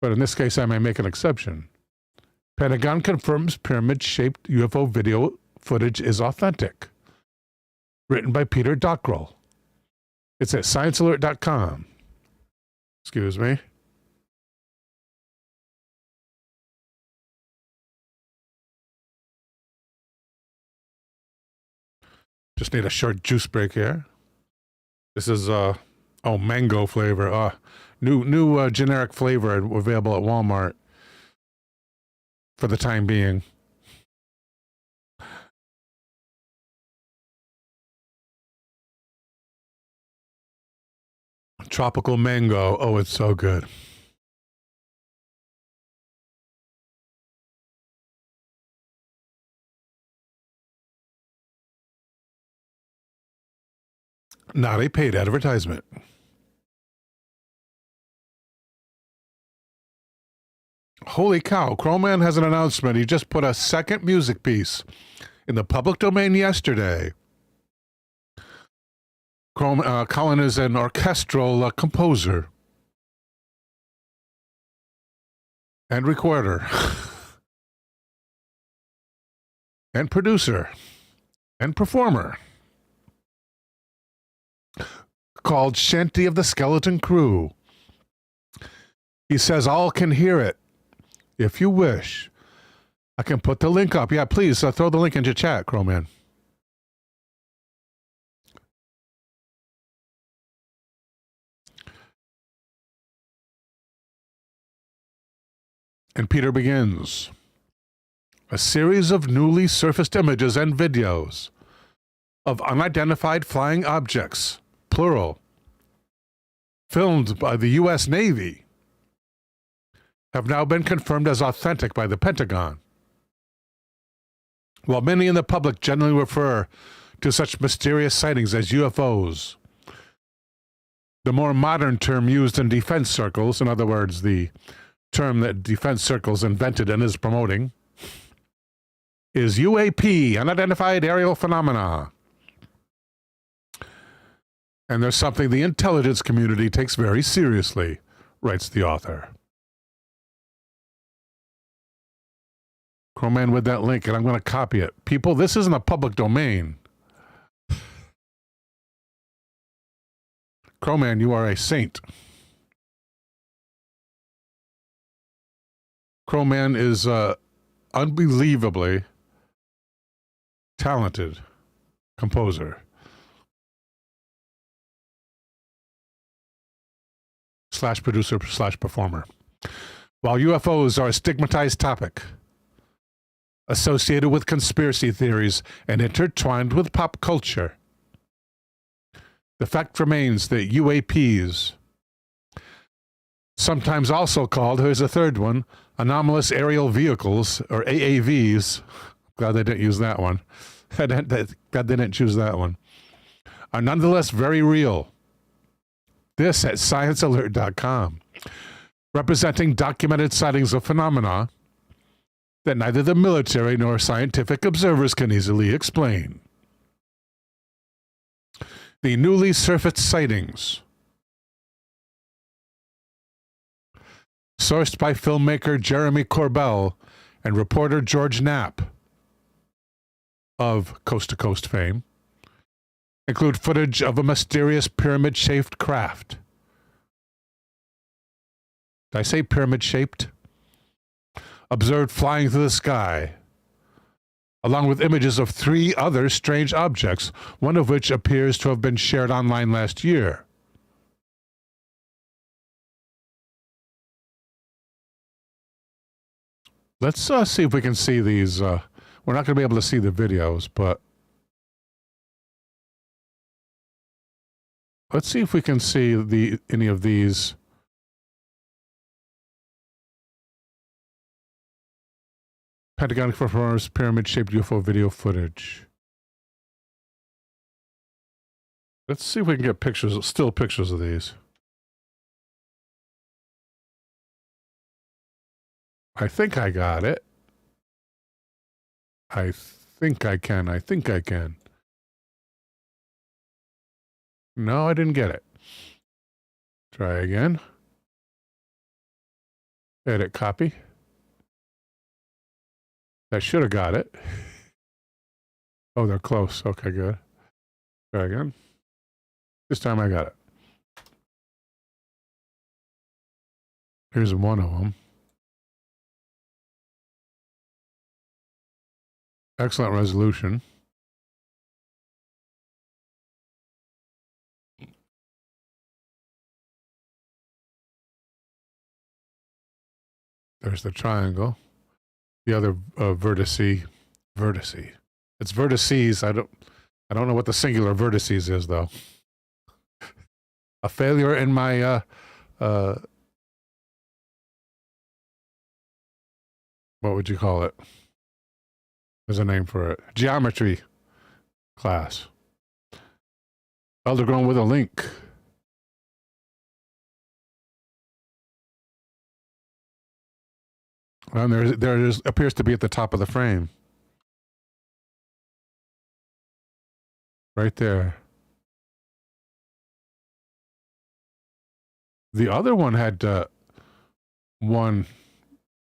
But in this case, I may make an exception. Pentagon confirms pyramid-shaped UFO video footage is authentic. Written by Peter Dockrell. It's at sciencealert.com. Excuse me. Just need a short juice break here. This is mango flavor. New generic flavor available at Walmart for the time being. Tropical mango. Oh, it's so good. Not a paid advertisement. Holy cow, Crowman has an announcement. He just put a second music piece in the public domain yesterday. Colin is an orchestral composer and recorder and producer and performer called Shanty of the Skeleton Crew. He says all can hear it. If you wish, I can put the link up. Yeah, please throw the link into chat, Crowman. And Peter begins. A series of newly surfaced images and videos of unidentified flying objects, plural, filmed by the U.S. Navy, have now been confirmed as authentic by the Pentagon. While many in the public generally refer to such mysterious sightings as UFOs, the more modern term used in defense circles, in other words, the term that defense circles invented and is promoting, is UAP, unidentified aerial phenomena. And there's something the intelligence community takes very seriously, writes the author. Crowman with that link, and I'm going to copy it. People, this isn't a public domain. Crowman, you are a saint. Crowman is unbelievably talented composer / producer / performer. While UFOs are a stigmatized topic, associated with conspiracy theories and intertwined with pop culture, the fact remains that UAPs, sometimes also called, here's a third one, anomalous aerial vehicles, or AAVs, glad they didn't use that one, glad they didn't choose that one, are nonetheless very real. This at sciencealert.com, representing documented sightings of phenomena that neither the military nor scientific observers can easily explain. The newly surfaced sightings, sourced by filmmaker Jeremy Corbell and reporter George Knapp of Coast to Coast fame, include footage of a mysterious pyramid-shaped craft. Did I say pyramid-shaped? Observed flying through the sky, along with images of 3 other strange objects, one of which appears to have been shared online last year. Let's see if we can see these. We're not going to be able to see the videos, but let's see if we can see any of these. Pentagon confirms pyramid-shaped UFO video footage. Let's see if we can get pictures, still pictures of these. I think I got it. I think I can. No, I didn't get it. Try again. Edit copy. I should have got it. Oh, they're close. Okay, good. Try again. This time I got it. Here's one of them. Excellent resolution. There's the triangle. The other vertice. It's vertices. I don't know what the singular vertices is though. a failure in my what would you call it? There's a name for it. Geometry class. Eldergrown with a link. And there appears to be at the top of the frame. Right there. The other one had one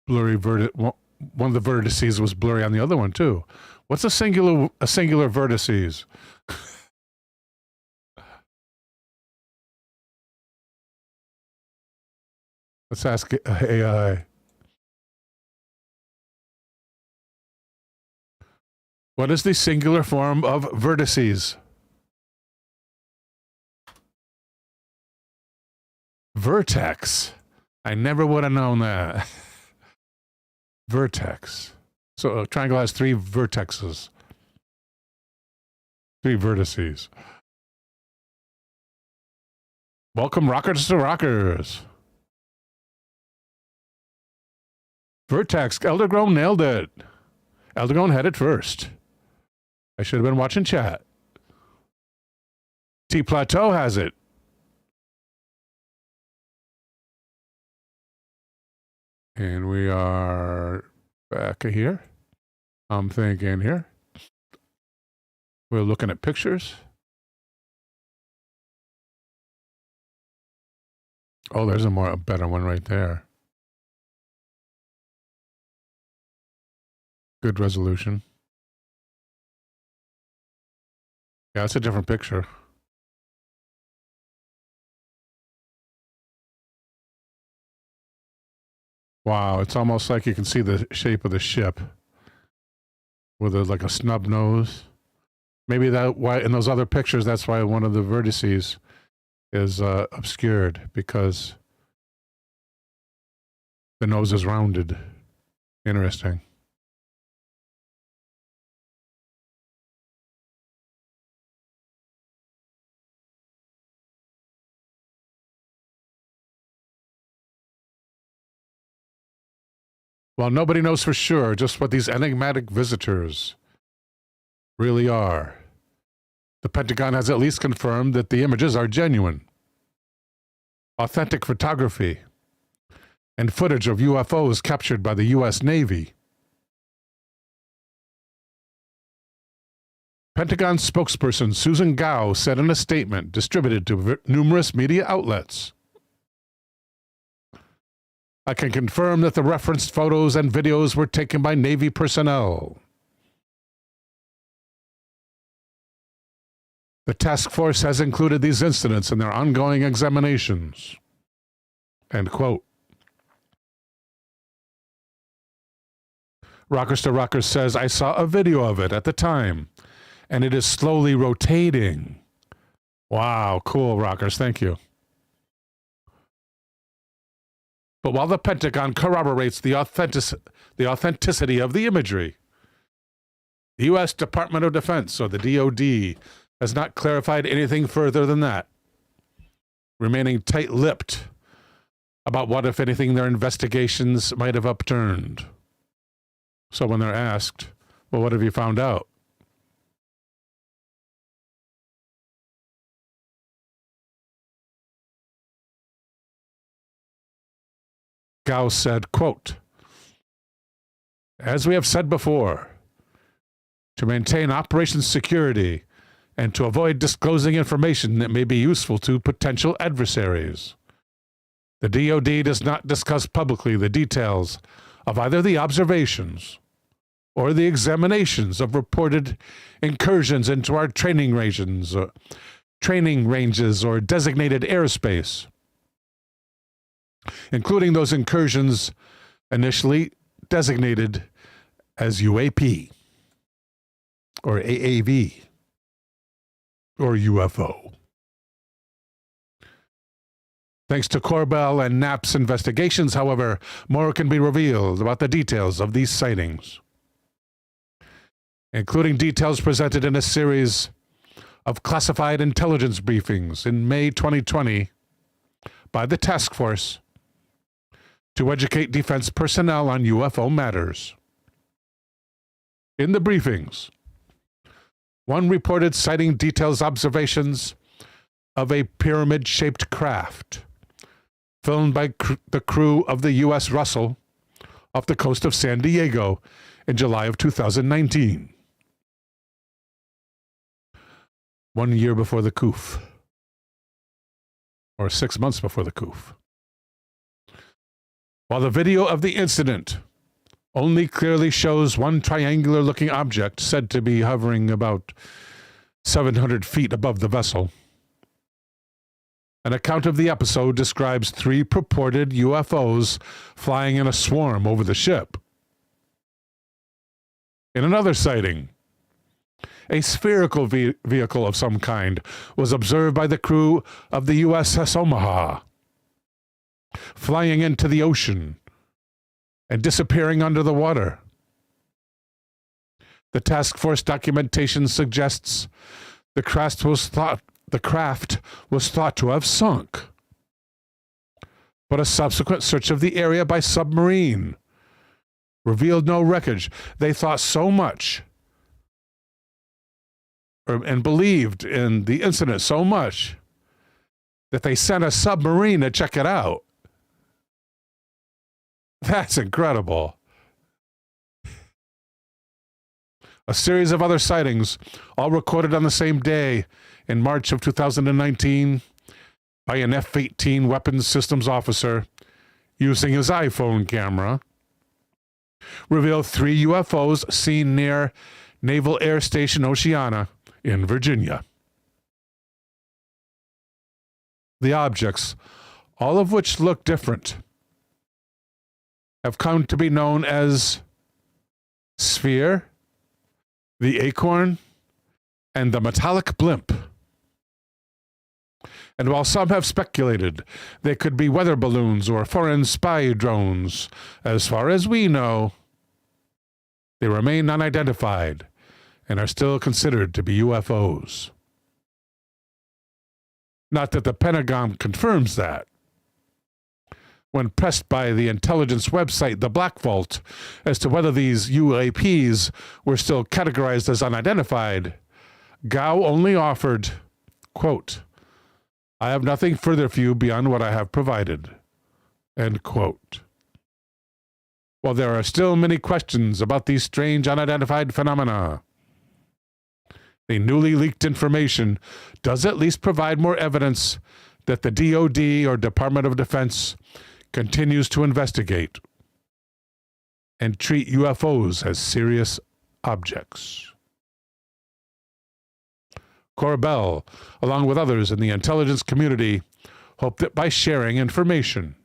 blurry one of the vertices was blurry on the other one too. What's a singular vertices? Let's ask AI. What is the singular form of vertices? Vertex. I never would have known that. Vertex. So a triangle has 3 vertexes. 3 vertices. Welcome, rockers to rockers. Vertex. Eldergrown nailed it. Eldergrown had it first. I should have been watching chat. T-Plateau has it. And we are back here. I'm thinking here. We're looking at pictures. Oh, there's a better one right there. Good resolution. Yeah, it's a different picture. Wow, it's almost like you can see the shape of the ship with like a snub nose. Maybe that why in those other pictures, that's why one of the vertices is obscured, because the nose is rounded. Interesting. Well, nobody knows for sure just what these enigmatic visitors really are. The Pentagon has at least confirmed that the images are genuine. Authentic photography and footage of UFOs captured by the U.S. Navy. Pentagon spokesperson Susan Gao said in a statement distributed to numerous media outlets, "I can confirm that the referenced photos and videos were taken by Navy personnel. The task force has included these incidents in their ongoing examinations." End quote. Rockers to Rockers says, "I saw a video of it at the time, and it is slowly rotating." Wow, cool, Rockers, thank you. But while the Pentagon corroborates the authenticity of the imagery, the U.S. Department of Defense, or the DoD, has not clarified anything further than that, remaining tight-lipped about what, if anything, their investigations might have upturned. So when they're asked, well, what have you found out? Gao said, quote, "As we have said before, to maintain operation security and to avoid disclosing information that may be useful to potential adversaries, the DoD does not discuss publicly the details of either the observations or the examinations of reported incursions into our training ranges or designated airspace, including those incursions initially designated as UAP or AAV or UFO. Thanks to Corbell and Knapp's investigations, however, more can be revealed about the details of these sightings, including details presented in a series of classified intelligence briefings in May 2020 by the task force to educate defense personnel on UFO matters. In the briefings, one reported citing details observations of a pyramid-shaped craft filmed by the crew of the U.S. Russell off the coast of San Diego in July of 2019. 1 year before the coup, or 6 months before the coup. While the video of the incident only clearly shows one triangular-looking object said to be hovering about 700 feet above the vessel, an account of the episode describes 3 purported UFOs flying in a swarm over the ship. In another sighting, a spherical vehicle of some kind was observed by the crew of the USS Omaha, flying into the ocean and disappearing under the water. The task force documentation suggests the craft was thought to have sunk, but a subsequent search of the area by submarine revealed no wreckage. They thought so much and believed in the incident so much that they sent a submarine to check it out. That's incredible. A series of other sightings, all recorded on the same day in March of 2019 by an F-18 weapons systems officer using his iPhone camera, reveal 3 UFOs seen near Naval Air Station Oceana in Virginia. The objects, all of which look different, have come to be known as Sphere, the Acorn, and the Metallic Blimp. And while some have speculated they could be weather balloons or foreign spy drones, as far as we know, they remain unidentified and are still considered to be UFOs. Not that the Pentagon confirms that. When pressed by the intelligence website The Black Vault as to whether these UAPs were still categorized as unidentified, Gao only offered, quote, "I have nothing further for you beyond what I have provided," end quote. While there are still many questions about these strange unidentified phenomena, the newly leaked information does at least provide more evidence that the DoD or Department of Defense continues to investigate and treat UFOs as serious objects. Corbell, along with others in the intelligence community, hope that by sharing information,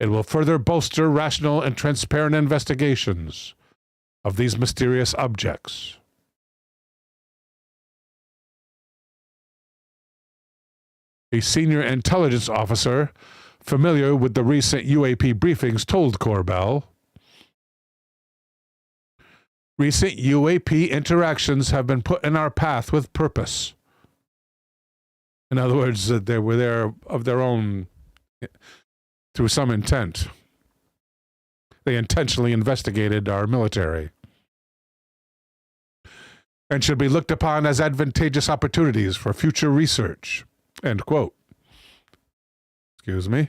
it will further bolster rational and transparent investigations of these mysterious objects. A senior intelligence officer familiar with the recent UAP briefings told Corbell, "Recent UAP interactions have been put in our path with purpose." In other words, that they were there of their own, through some intent. They intentionally investigated our military and should be looked upon as advantageous opportunities for future research, end quote. Excuse me.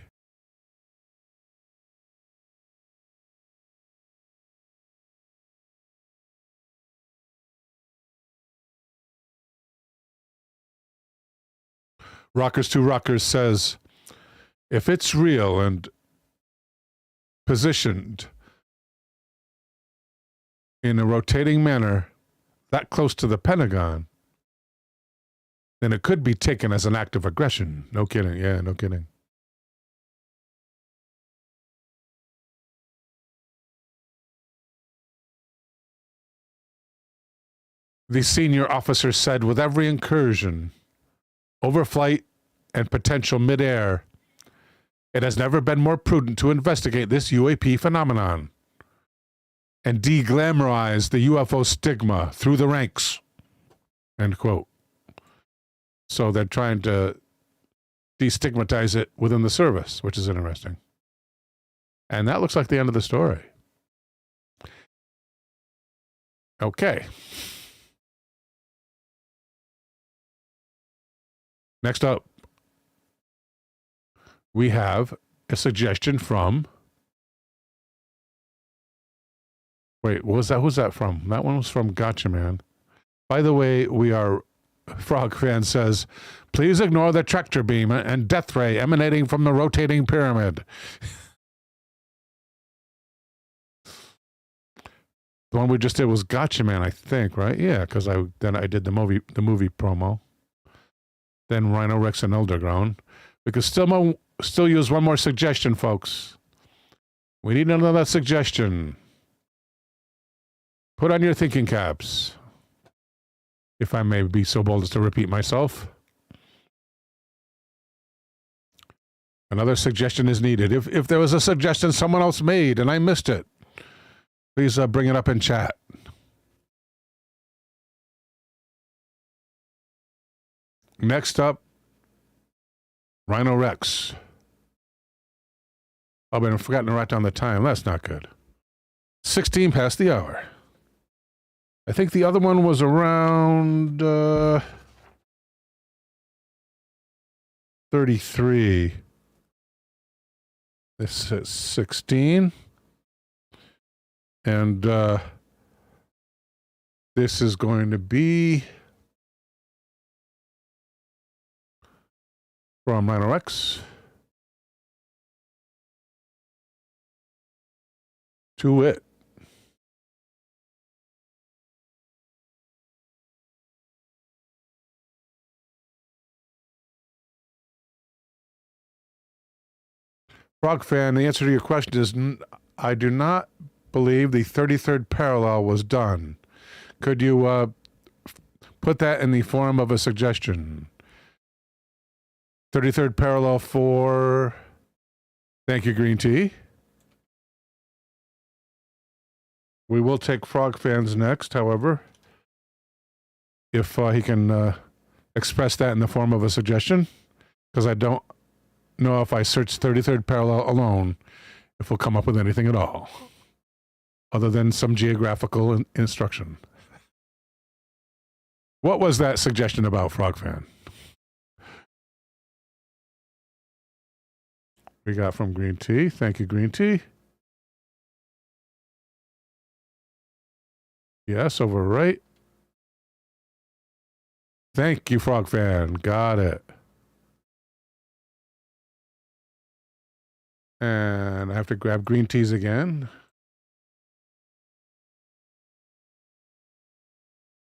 Rockers to Rockers says, if it's real and positioned in a rotating manner that close to the Pentagon, then it could be taken as an act of aggression. No kidding. Yeah, no kidding. The senior officer said with every incursion, overflight, and potential midair, it has never been more prudent to investigate this UAP phenomenon and de-glamorize the UFO stigma through the ranks. End quote. So they're trying to destigmatize it within the service, which is interesting. And that looks like the end of the story. Okay. Next up, we have a suggestion from... Wait, what was that? Who's that from? That one was from Gotcha Man. By the way, Frog Fan says, please ignore the tractor beam and death ray emanating from the rotating pyramid. The one we just did was Gotcha Man, I think, right? Yeah, because I did the movie promo. Then Rhino Rex and Eldergrown. We could still use one more suggestion, folks. We need another suggestion. Put on your thinking caps, if I may be so bold as to repeat myself. Another suggestion is needed. If there was a suggestion someone else made and I missed it, please bring it up in chat. Next up, Rhino Rex. Oh, but I've forgotten to write down the time. That's not good. 16 past the hour. I think the other one was around 33. This is 16. And this is going to be from Rhino X to it. Frog Fan, the answer to your question is I do not believe the 33rd parallel was done. Could you put that in the form of a suggestion? 33rd parallel for... Thank you, Green Tea. We will take Frog Fans next, however, if he can express that in the form of a suggestion, because I don't know if I search 33rd parallel alone, if we'll come up with anything at all, other than some geographical instruction. What was that suggestion about, Frog Fan? We got from Green Tea. Thank you, Green Tea. Yes, over right. Thank you, Frog Fan. Got it. And I have to grab Green Teas again.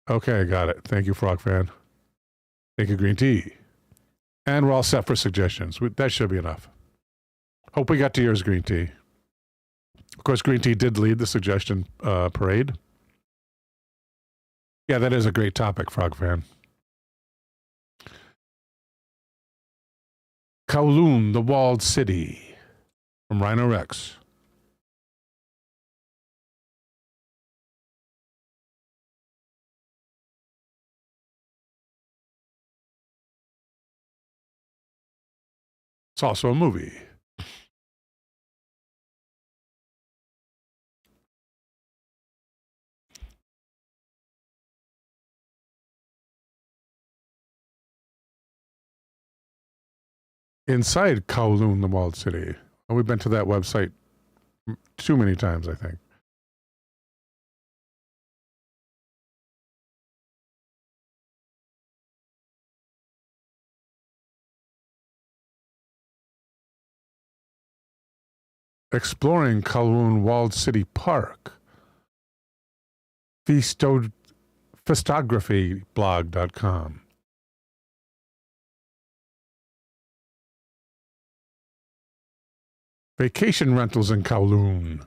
Okay, got it. Thank you, Frog Fan. Thank you, Green Tea. And we're all set for suggestions. That should be enough. Hope we got to yours, Green Tea. Of course, Green Tea did lead the suggestion parade. Yeah, that is a great topic, Frog Fan. Kowloon, the Walled City. From Rhino Rex. It's also a movie. Inside Kowloon, the Walled City. We've been to that website too many times, I think. Exploring Kowloon Walled City Park. Feastographyblog.com. Vacation rentals in Kowloon.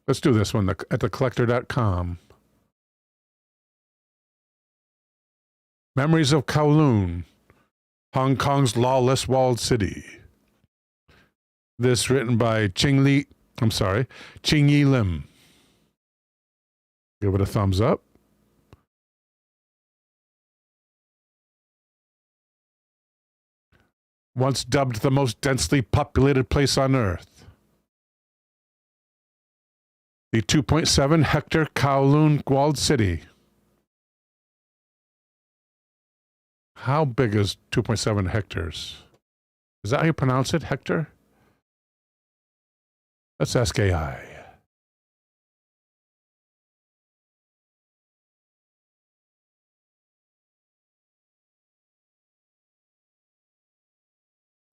Let's do this one at thecollector.com. Memories of Kowloon, Hong Kong's lawless walled city. This written by Ching Yi Lim. Give it a thumbs up. Once dubbed the most densely populated place on Earth, the 2.7 hectare Kowloon walled city. How big is 2.7 hectares? Is that how you pronounce it, Hector? Let's ask AI.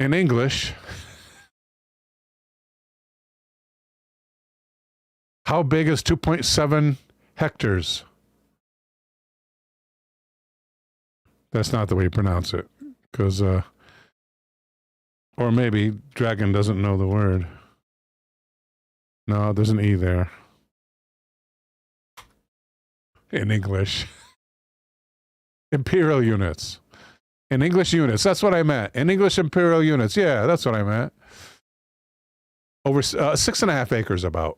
In English, how big is 2.7 hectares? That's not the way you pronounce it, because, or maybe Dragon doesn't know the word. No, there's an E there. In English. Imperial units. In English units, that's what I meant. In English imperial units, yeah, that's what I meant. Over 6.5 acres about.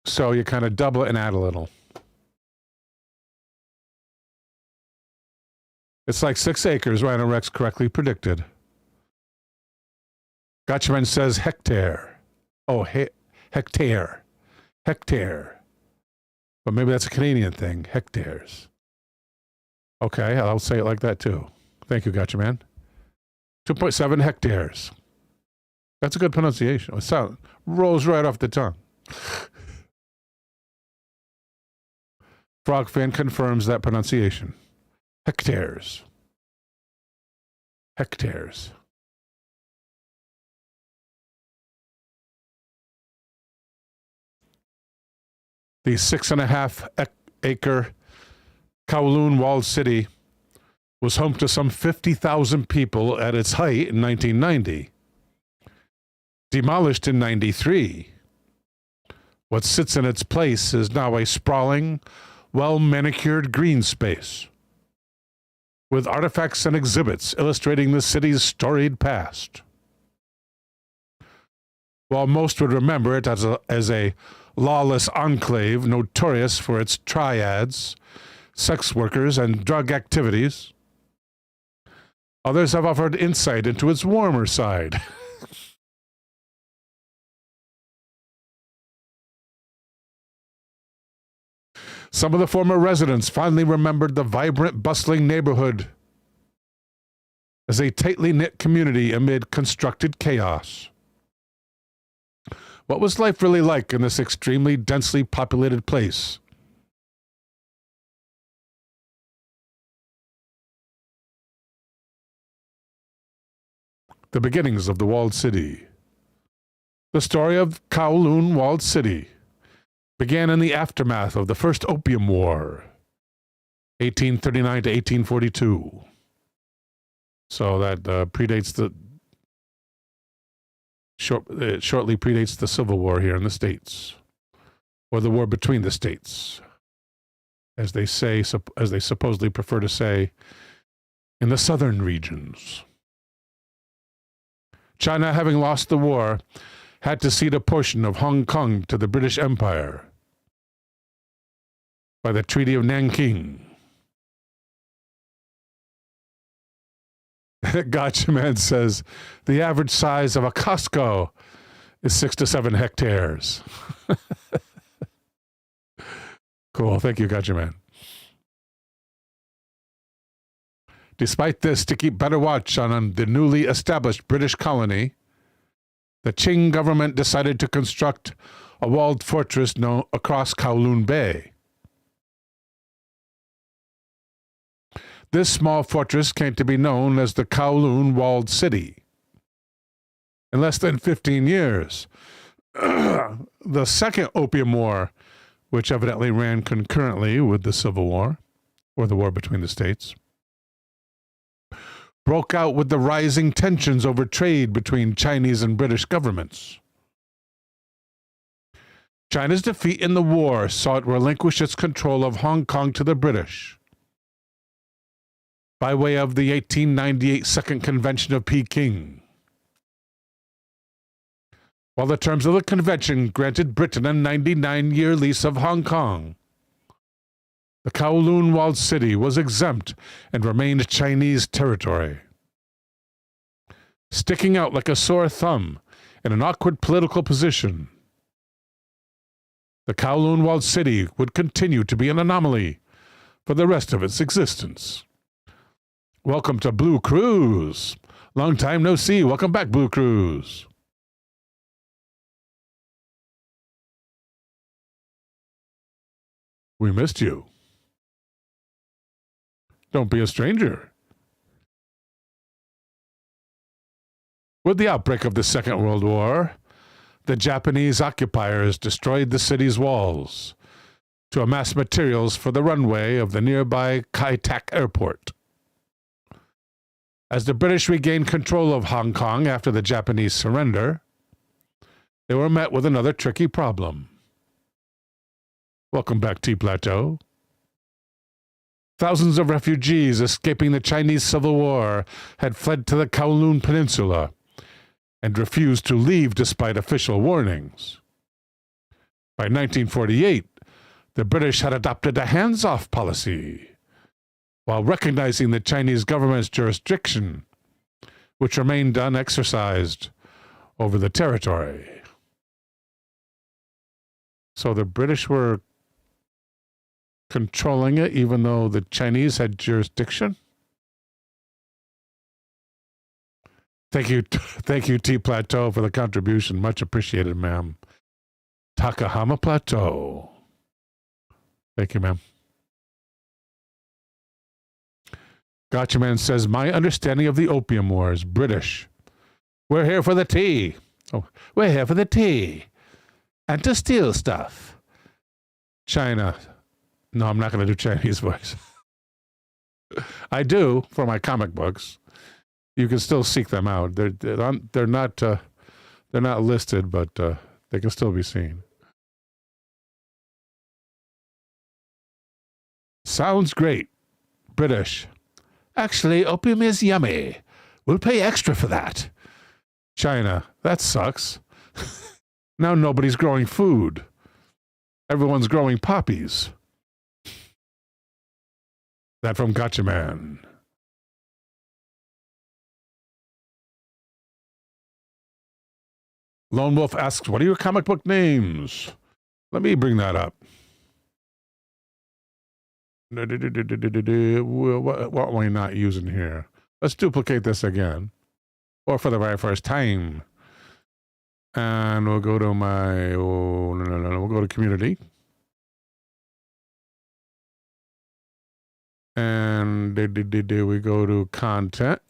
So you kind of double it and add a little. It's like 6 acres, Rhino Rex correctly predicted. Gotchaman says hectare. Oh, hectare. Hectare. But maybe that's a Canadian thing, hectares. Okay, I'll say it like that too. Thank you, Gotchaman. 2.7 hectares. That's a good pronunciation. It sounds rolls right off the tongue. Frogfan confirms that pronunciation. Hectares. Hectares. The 6.5 acre Kowloon walled city was home to some 50,000 people at its height in 1990. Demolished in 93. What sits in its place is now a sprawling, well-manicured green space, with artifacts and exhibits illustrating the city's storied past. While most would remember it as a lawless enclave notorious for its triads, sex workers, and drug activities, others have offered insight into its warmer side. Some of the former residents finally remembered the vibrant, bustling neighborhood as a tightly knit community amid constructed chaos. What was life really like in this extremely densely populated place? The beginnings of the walled city. The story of Kowloon walled city began in the aftermath of the First Opium War, 1839 to 1842. So that predates the shortly predates the Civil War here in the States, or the war between the states, as they say, as they supposedly prefer to say, in the southern regions. China, having lost the war, had to cede a portion of Hong Kong to the British Empire by the Treaty of Nanking. Gotcha Man says the average size of a Costco is 6 to 7 hectares. Cool. Thank you, Gotcha Man. Despite this, to keep better watch on the newly established British colony, the Qing government decided to construct a walled fortress across Kowloon Bay. This small fortress came to be known as the Kowloon Walled City. In less than 15 years, the Second Opium War, which evidently ran concurrently with the Civil War, or the war between the states, broke out with the rising tensions over trade between Chinese and British governments. China's defeat in the war saw it relinquish its control of Hong Kong to the British by way of the 1898 Second Convention of Peking. while the terms of the convention granted Britain a 99-year lease of Hong Kong. The Kowloon walled city was exempt and remained Chinese territory. Sticking out like a sore thumb in an awkward political position, the Kowloon walled city would continue to be an anomaly for the rest of its existence. Welcome to Blue Cruise. Long time no see. Welcome back, Blue Cruise. We missed you. Don't be a stranger. With the outbreak of the Second World War, the Japanese occupiers destroyed the city's walls to amass materials for the runway of the nearby Kai Tak Airport. As the British regained control of Hong Kong after the Japanese surrender, they were met with another tricky problem. Welcome back, Tea Plateau. Thousands of refugees escaping the Chinese Civil War had fled to the Kowloon Peninsula and refused to leave despite official warnings. By 1948, the British had adopted a hands-off policy, while recognizing the Chinese government's jurisdiction, which remained unexercised over the territory. So the British were controlling it even though the Chinese had jurisdiction? Thank you, T Plateau, for the contribution. Much appreciated, ma'am. Takahama Plateau. Thank you, ma'am. Gotcha Man says, my understanding of the Opium Wars, British. We're here for the tea. Oh, we're here for the tea. And to steal stuff. China. No, I'm not going to do Chinese voice. I do for my comic books. You can still seek them out. They're not listed, but they can still be seen. Sounds great. British. Actually, opium is yummy. We'll pay extra for that. China. That sucks. Now nobody's growing food. Everyone's growing poppies. That from Gotcha Man. Lone Wolf asks, what are your comic book names? Let me bring that up. What are we not using here? Let's duplicate this again. Or for the very first time. And we'll go to my, we'll go to community. And we go to content.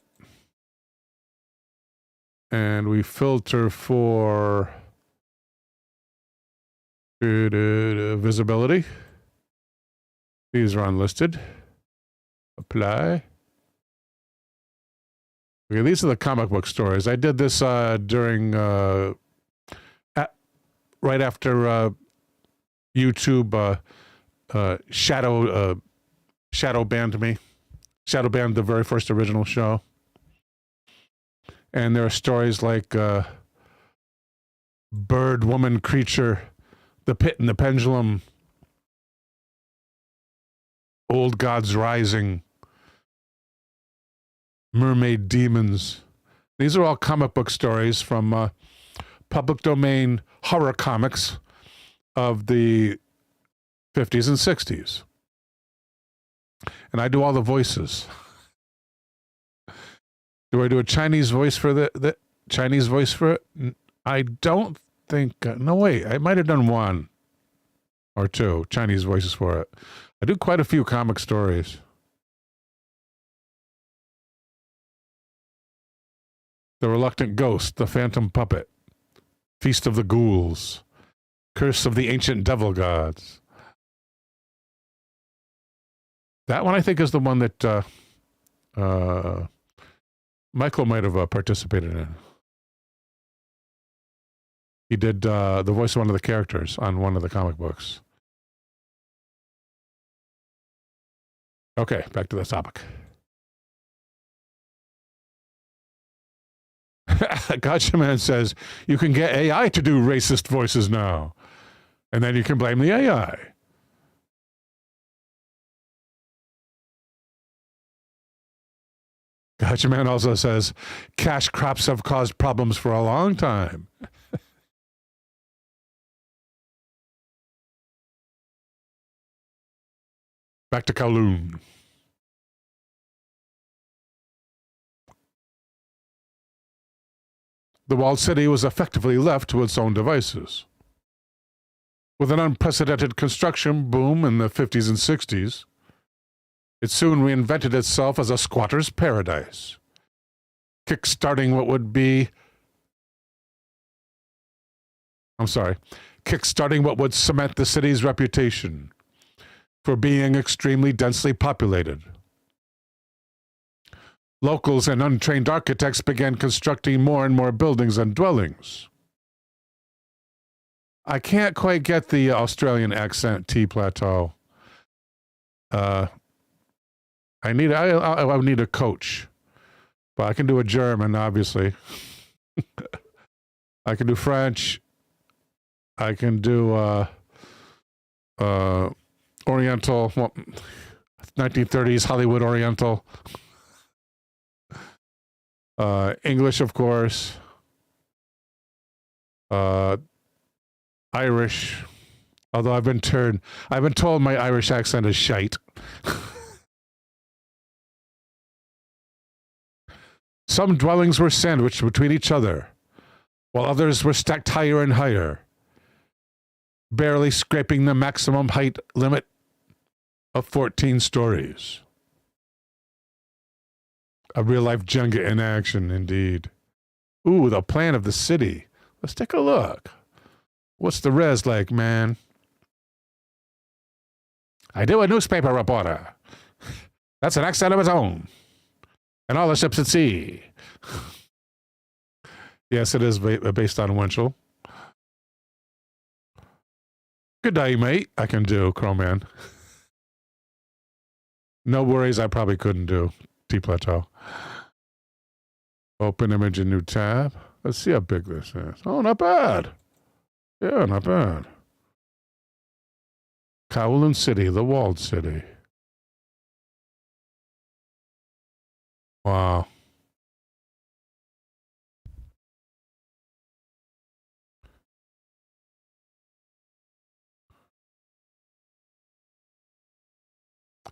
And we filter for visibility. These are unlisted. Apply. Okay, these are the comic book stories. I did this during right after YouTube shadow banned me. Shadow banned the very first original show. And there are stories like Bird, Woman, Creature, The Pit and the Pendulum, Old Gods Rising, Mermaid Demons. These are all comic book stories from public domain horror comics of the 50s and 60s. And I do all the voices. Do I do a Chinese voice for the Chinese voice for it? I don't think. No, wait. I might have done one or two Chinese voices for it. I do quite a few comic stories. The Reluctant Ghost, The Phantom Puppet, Feast of the Ghouls, Curse of the Ancient Devil Gods. That one I think is the one that Michael might have participated in. He did the voice of one of the characters on one of the comic books. Okay, back to the topic. Gotcha Man says, you can get AI to do racist voices now. And then you can blame the AI. Gotcha Man also says, cash crops have caused problems for a long time. Back to Kowloon. The walled city was effectively left to its own devices. With an unprecedented construction boom in the 50s and 60s, it soon reinvented itself as a squatter's paradise, kickstarting what would cement the city's reputation for being extremely densely populated. Locals and untrained architects began constructing more and more buildings and dwellings. I can't quite get the Australian accent, T-Plateau. I need a coach, but I can do a German, obviously. I can do French. I can do Oriental, 1930s Hollywood Oriental. English, of course. Irish. Although I've been told my Irish accent is shite. Some dwellings were sandwiched between each other, while others were stacked higher and higher, barely scraping the maximum height limit of 14 stories. A real-life Jenga in action, indeed. Ooh, the plan of the city. Let's take a look. What's the res like, man? I do a newspaper reporter. That's an accent of its own. And all the ships at sea. Yes, it is based on Winchell. Good day, mate. I can do, Crowman. No worries, I probably couldn't do. T-Plateau. Open image in new tab. Let's see how big this is. Oh, not bad. Yeah, not bad. Kowloon City, the walled city. Wow.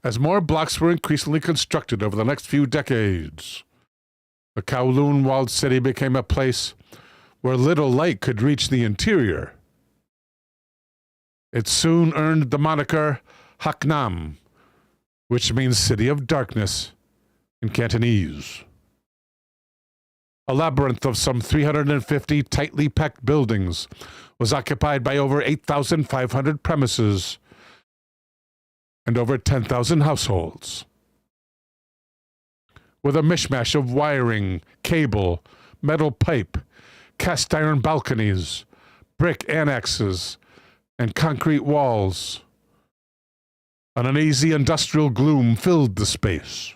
As more blocks were increasingly constructed over the next few decades, the Kowloon walled city became a place where little light could reach the interior. It soon earned the moniker Haknam, which means City of Darkness in Cantonese. A labyrinth of some 350 tightly packed buildings was occupied by over 8,500 premises and over 10,000 households. With a mishmash of wiring, cable, metal pipe, cast iron balconies, brick annexes, and concrete walls, an uneasy industrial gloom filled the space,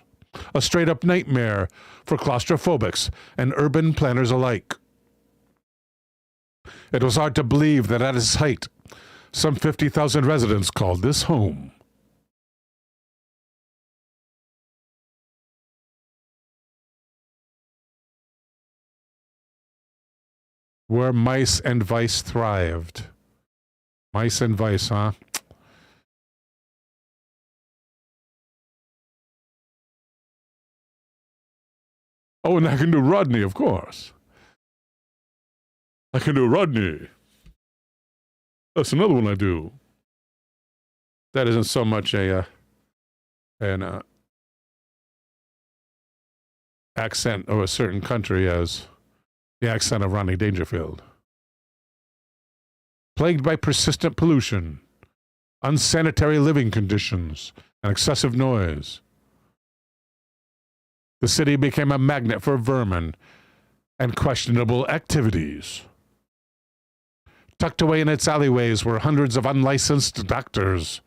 a straight-up nightmare for claustrophobics and urban planners alike. It was hard to believe that at its height, some 50,000 residents called this home. Where mice and vice thrived. Mice and vice, huh? Oh, and I can do Rodney, of course. I can do Rodney. That's another one I do. That isn't so much an accent of a certain country as the accent of Rodney Dangerfield. Plagued by persistent pollution, unsanitary living conditions, and excessive noise, the city became a magnet for vermin and questionable activities. Tucked away in its alleyways were hundreds of unlicensed doctors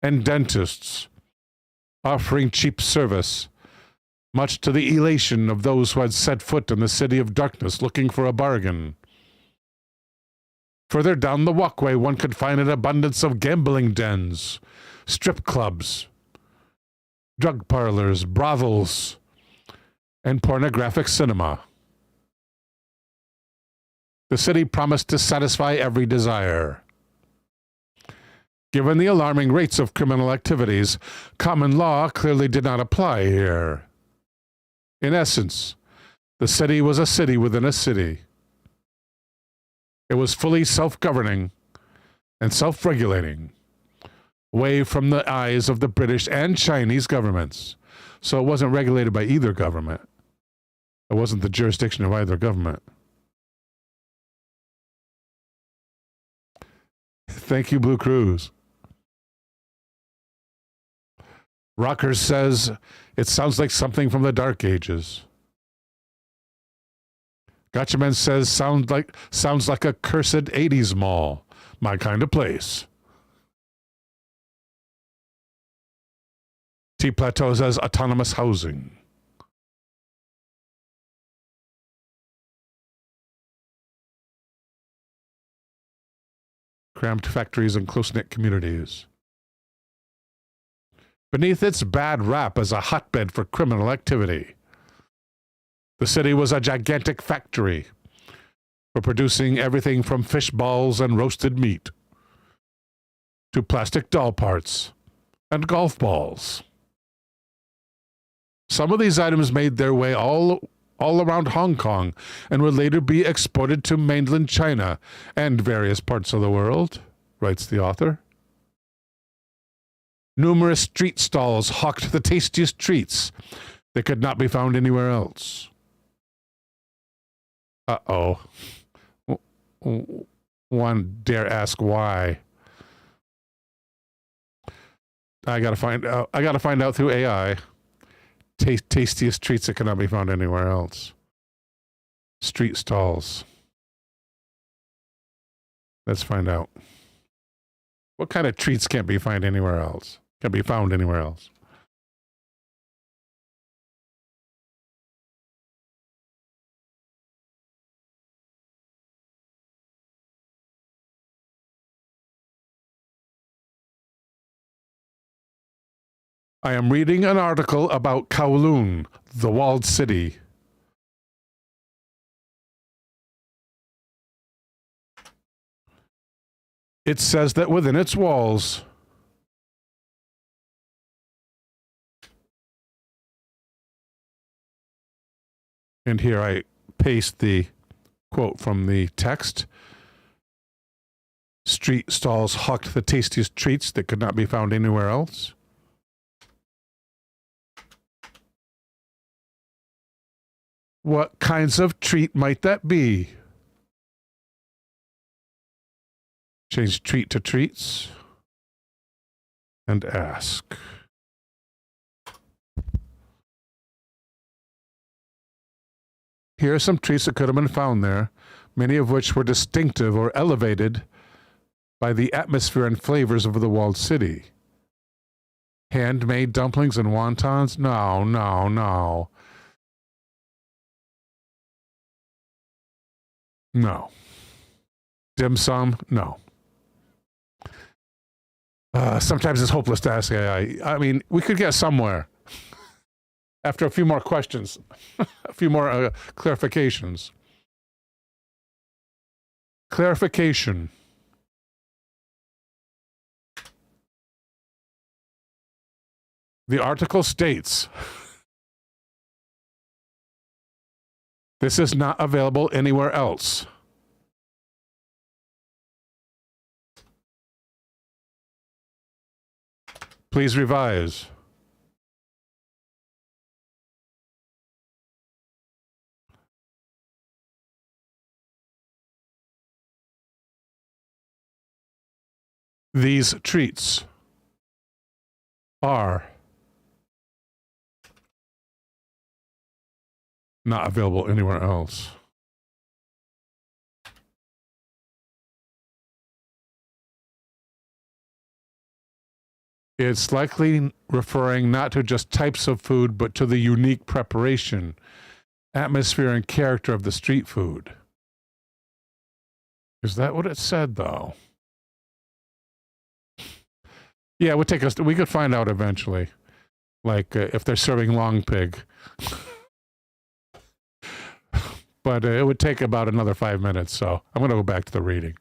and dentists offering cheap service much to the elation of those who had set foot in the city of darkness looking for a bargain. Further down the walkway, one could find an abundance of gambling dens, strip clubs, drug parlors, brothels, and pornographic cinema. The city promised to satisfy every desire. Given the alarming rates of criminal activities, common law clearly did not apply here. In essence, the city was a city within a city. It was fully self-governing and self-regulating, away from the eyes of the British and Chinese governments. So it wasn't regulated by either government. It wasn't the jurisdiction of either government. Thank you, Blue Cruise. Rockers says, it sounds like something from the Dark Ages. Gotchaman says, sounds like a cursed 80s mall. My kind of place. T-Plateau says, autonomous housing. Cramped factories and close-knit communities. Beneath its bad rap as a hotbed for criminal activity, the city was a gigantic factory for producing everything from fish balls and roasted meat to plastic doll parts and golf balls. Some of these items made their way all around Hong Kong and would later be exported to mainland China and various parts of the world, writes the author. Numerous street stalls hawked the tastiest treats that could not be found anywhere else. Uh-oh. One dare ask why. I gotta find out through AI. Tastiest treats that cannot be found anywhere else. Street stalls. Let's find out. What kind of treats can't be found anywhere else? Can't be found anywhere else. I am reading an article about Kowloon, the walled city. It says that within its walls, and here I paste the quote from the text, street stalls hawked the tastiest treats that could not be found anywhere else. What kinds of treat might that be? Change treat to treats and ask. Here are some treats that could have been found there, many of which were distinctive or elevated by the atmosphere and flavors of the walled city. Handmade dumplings and wontons? No, no, no. No. Dim sum? No. Sometimes it's hopeless to ask AI. I mean, we could get somewhere after a few more questions, a few more clarifications. Clarification. The article states, this is not available anywhere else. Please revise. These treats are not available anywhere else. It's likely referring not to just types of food, but to the unique preparation, atmosphere, and character of the street food. Is that what it said, though? Yeah, it would take us. We could find out eventually, like if they're serving long pig. But it would take about another 5 minutes, so I'm going to go back to the reading.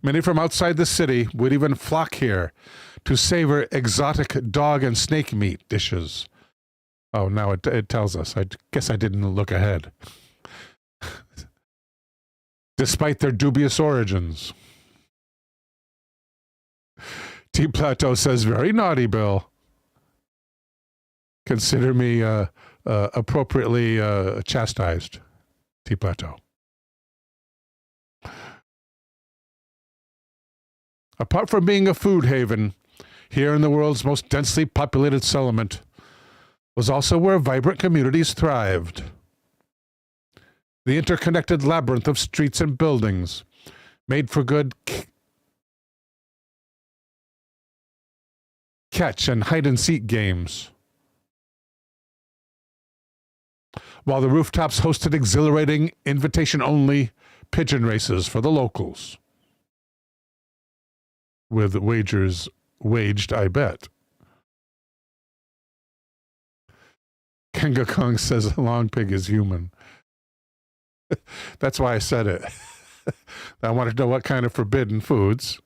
Many from outside the city would even flock here to savor exotic dog and snake meat dishes. Oh, now it tells us. I guess I didn't look ahead. Despite their dubious origins. T. Plateau says, very naughty, Bill. Consider me appropriately chastised, T. Plateau. Apart from being a food haven, here in the world's most densely populated settlement was also where vibrant communities thrived. The interconnected labyrinth of streets and buildings made for good catch and hide-and-seek games, while the rooftops hosted exhilarating, invitation-only pigeon races for the locals. With wagers waged, I bet. Kenga Kong says long pig is human. That's why I said it. I wanted to know what kind of forbidden foods.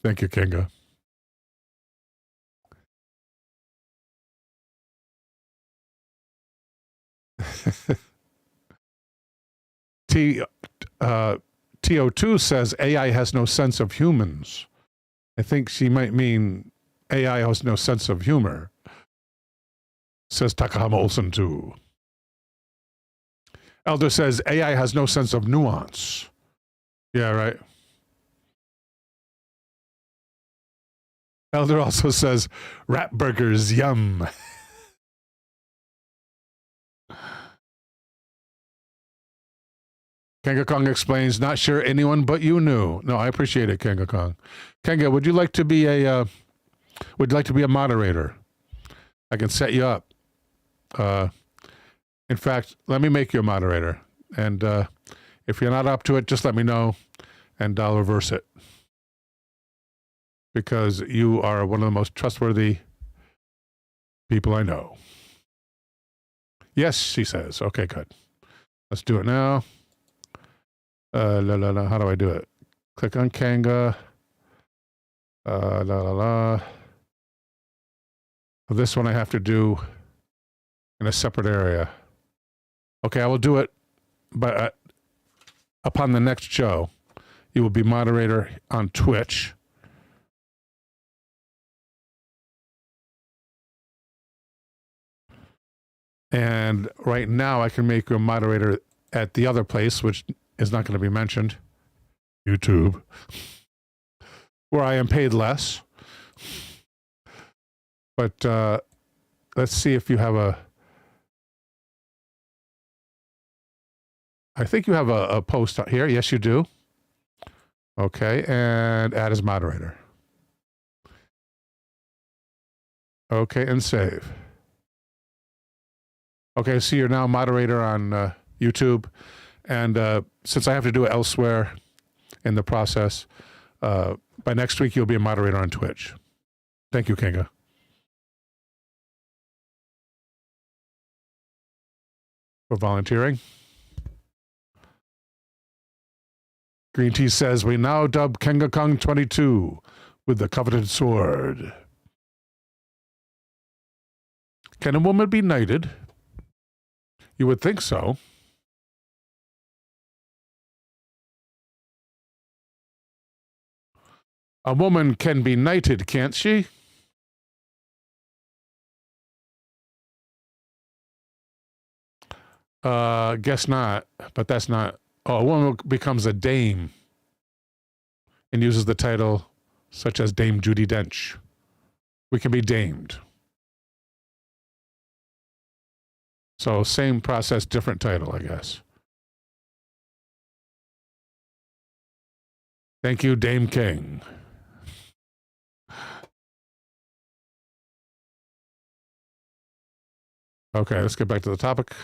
Thank you, Kenga. TO2 says AI has no sense of humans. I think she might mean AI has no sense of humor. Says Takahama Olsen too. Elder says AI has no sense of nuance. Yeah, right. Elder also says rat burgers, yum. Kenga Kong explains, not sure anyone but you knew. No, I appreciate it, Kenga Kong. Kenga, would you like to be a moderator? I can set you up. In fact, let me make you a moderator. And if you're not up to it, just let me know and I'll reverse it. Because you are one of the most trustworthy people I know. Yes, she says. Okay, good. Let's do it now. How do I do it? Click on Kanga. This one I have to do in a separate area. Okay, I will do it, but upon the next show, you will be moderator on Twitch. And right now I can make you a moderator at the other place, which is not going to be mentioned, YouTube, where I am paid less. But let's see if you have I think you have a post here. Yes, you do. Okay, and add as moderator. Okay, and save. Okay, so you're now moderator on YouTube. And since I have to do it elsewhere in the process, by next week you'll be a moderator on Twitch. Thank you, Kinga. For volunteering. Green Tea says, we now dub Kenga Kong 22 with the coveted sword. Can a woman be knighted? You would think so. A woman can be knighted, can't she? Guess not, but that's not. Oh, a woman becomes a dame and uses the title such as Dame Judi Dench. We can be damed. So same process, different title, I guess. Thank you, Dame King. Okay, let's get back to the topic.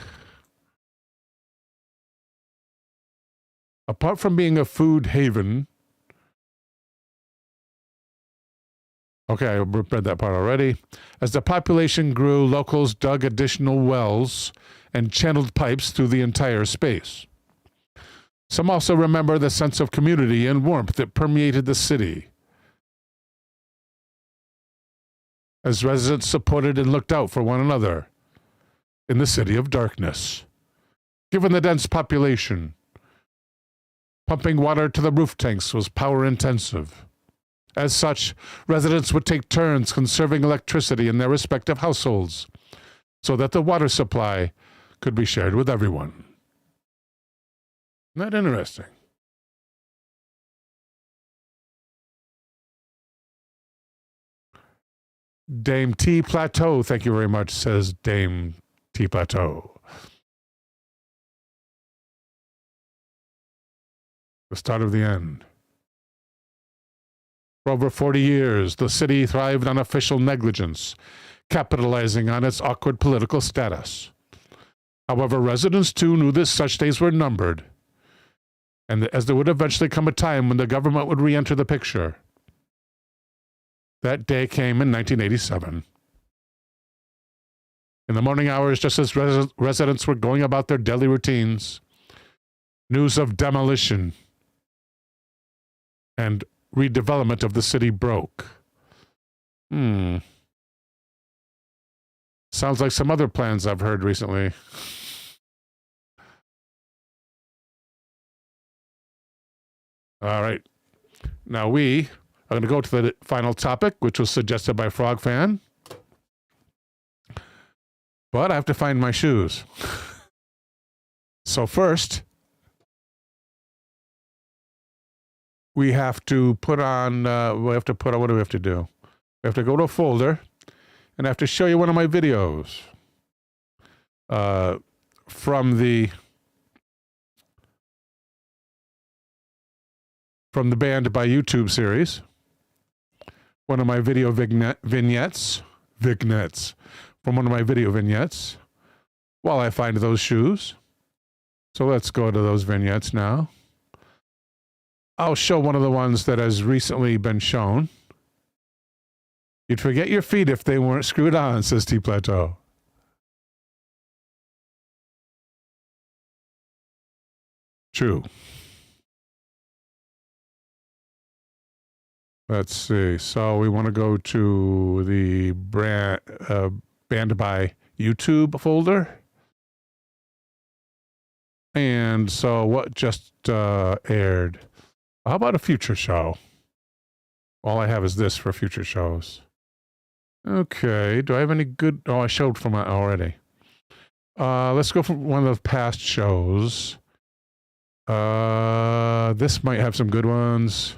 Apart from being a food haven, okay, I read that part already. As the population grew, locals dug additional wells and channeled pipes through the entire space. Some also remember the sense of community and warmth that permeated the city, as residents supported and looked out for one another in the city of darkness. Given the dense population, pumping water to the roof tanks was power-intensive. As such, residents would take turns conserving electricity in their respective households so that the water supply could be shared with everyone. Isn't that interesting? Dame T. Plateau, thank you very much, says Dame T. Plateau. The start of the end. For over 40 years, the city thrived on official negligence, capitalizing on its awkward political status. However, residents too knew that such days were numbered, and as there would eventually come a time when the government would re-enter the picture. That day came in 1987. In the morning hours, just as residents were going about their daily routines, news of demolition and redevelopment of the city broke. Sounds like some other plans I've heard recently. All right. Now we are going to go to the final topic, which was suggested by FrogFan. But I have to find my shoes. So first, we have to put on, what do we have to do? We have to go to a folder, and I have to show you one of my videos from the Banned by YouTube series. One of my video vignettes from one of my video vignettes while I find those shoes. So let's go to those vignettes now. I'll show one of the ones that has recently been shown. You'd forget your feet if they weren't screwed on, says T. Plateau. True. Let's see. So we want to go to the Banned by YouTube folder. And so what just aired? How about a future show? All I have is this for future shows. Okay, do I have any good... Oh, I showed from that already. Let's go from one of the past shows. This might have some good ones.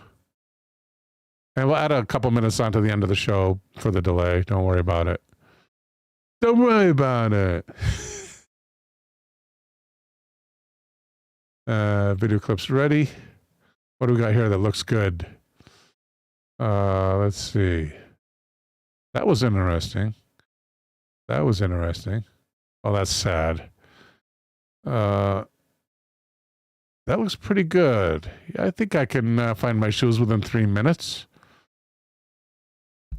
And we'll add a couple minutes onto the end of the show for the delay. Don't worry about it. Don't worry about it. Video clips ready. What do we got here that looks good? Let's see. That was interesting. That was interesting. Oh, that's sad. That looks pretty good. Yeah, I think I can find my shoes within 3 minutes.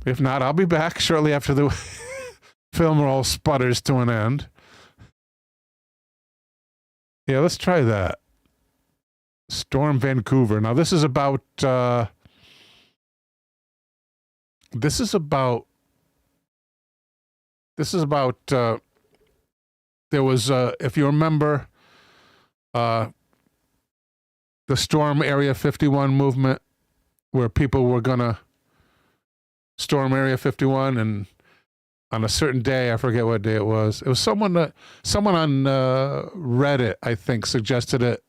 If not, I'll be back shortly after the film roll sputters to an end. Yeah, let's try that. Storm Vancouver. Now, this is about... there was, if you remember, the Storm Area 51 movement, where people were going to storm Area 51, and on a certain day, I forget what day it was someone on Reddit, I think, suggested it,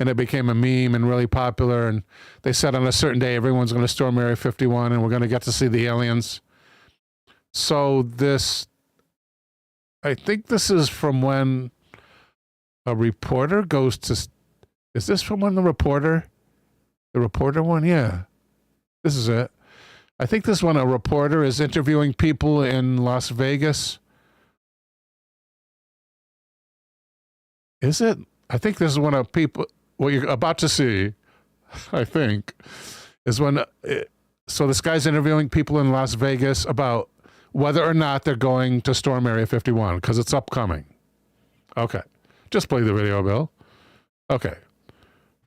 and it became a meme and really popular, and they said on a certain day, everyone's going to storm Area 51, and we're going to get to see the aliens. So this I think this is from when a reporter goes to. Is this from when the reporter one? Yeah, this is it. I think this is when a reporter is interviewing people in Las Vegas. Is it? I think this is when what you're about to see, I think, is when. So this guy's interviewing people in Las Vegas about whether or not they're going to storm Area 51 because it's upcoming. Okay. Just play the video, Bill. Okay.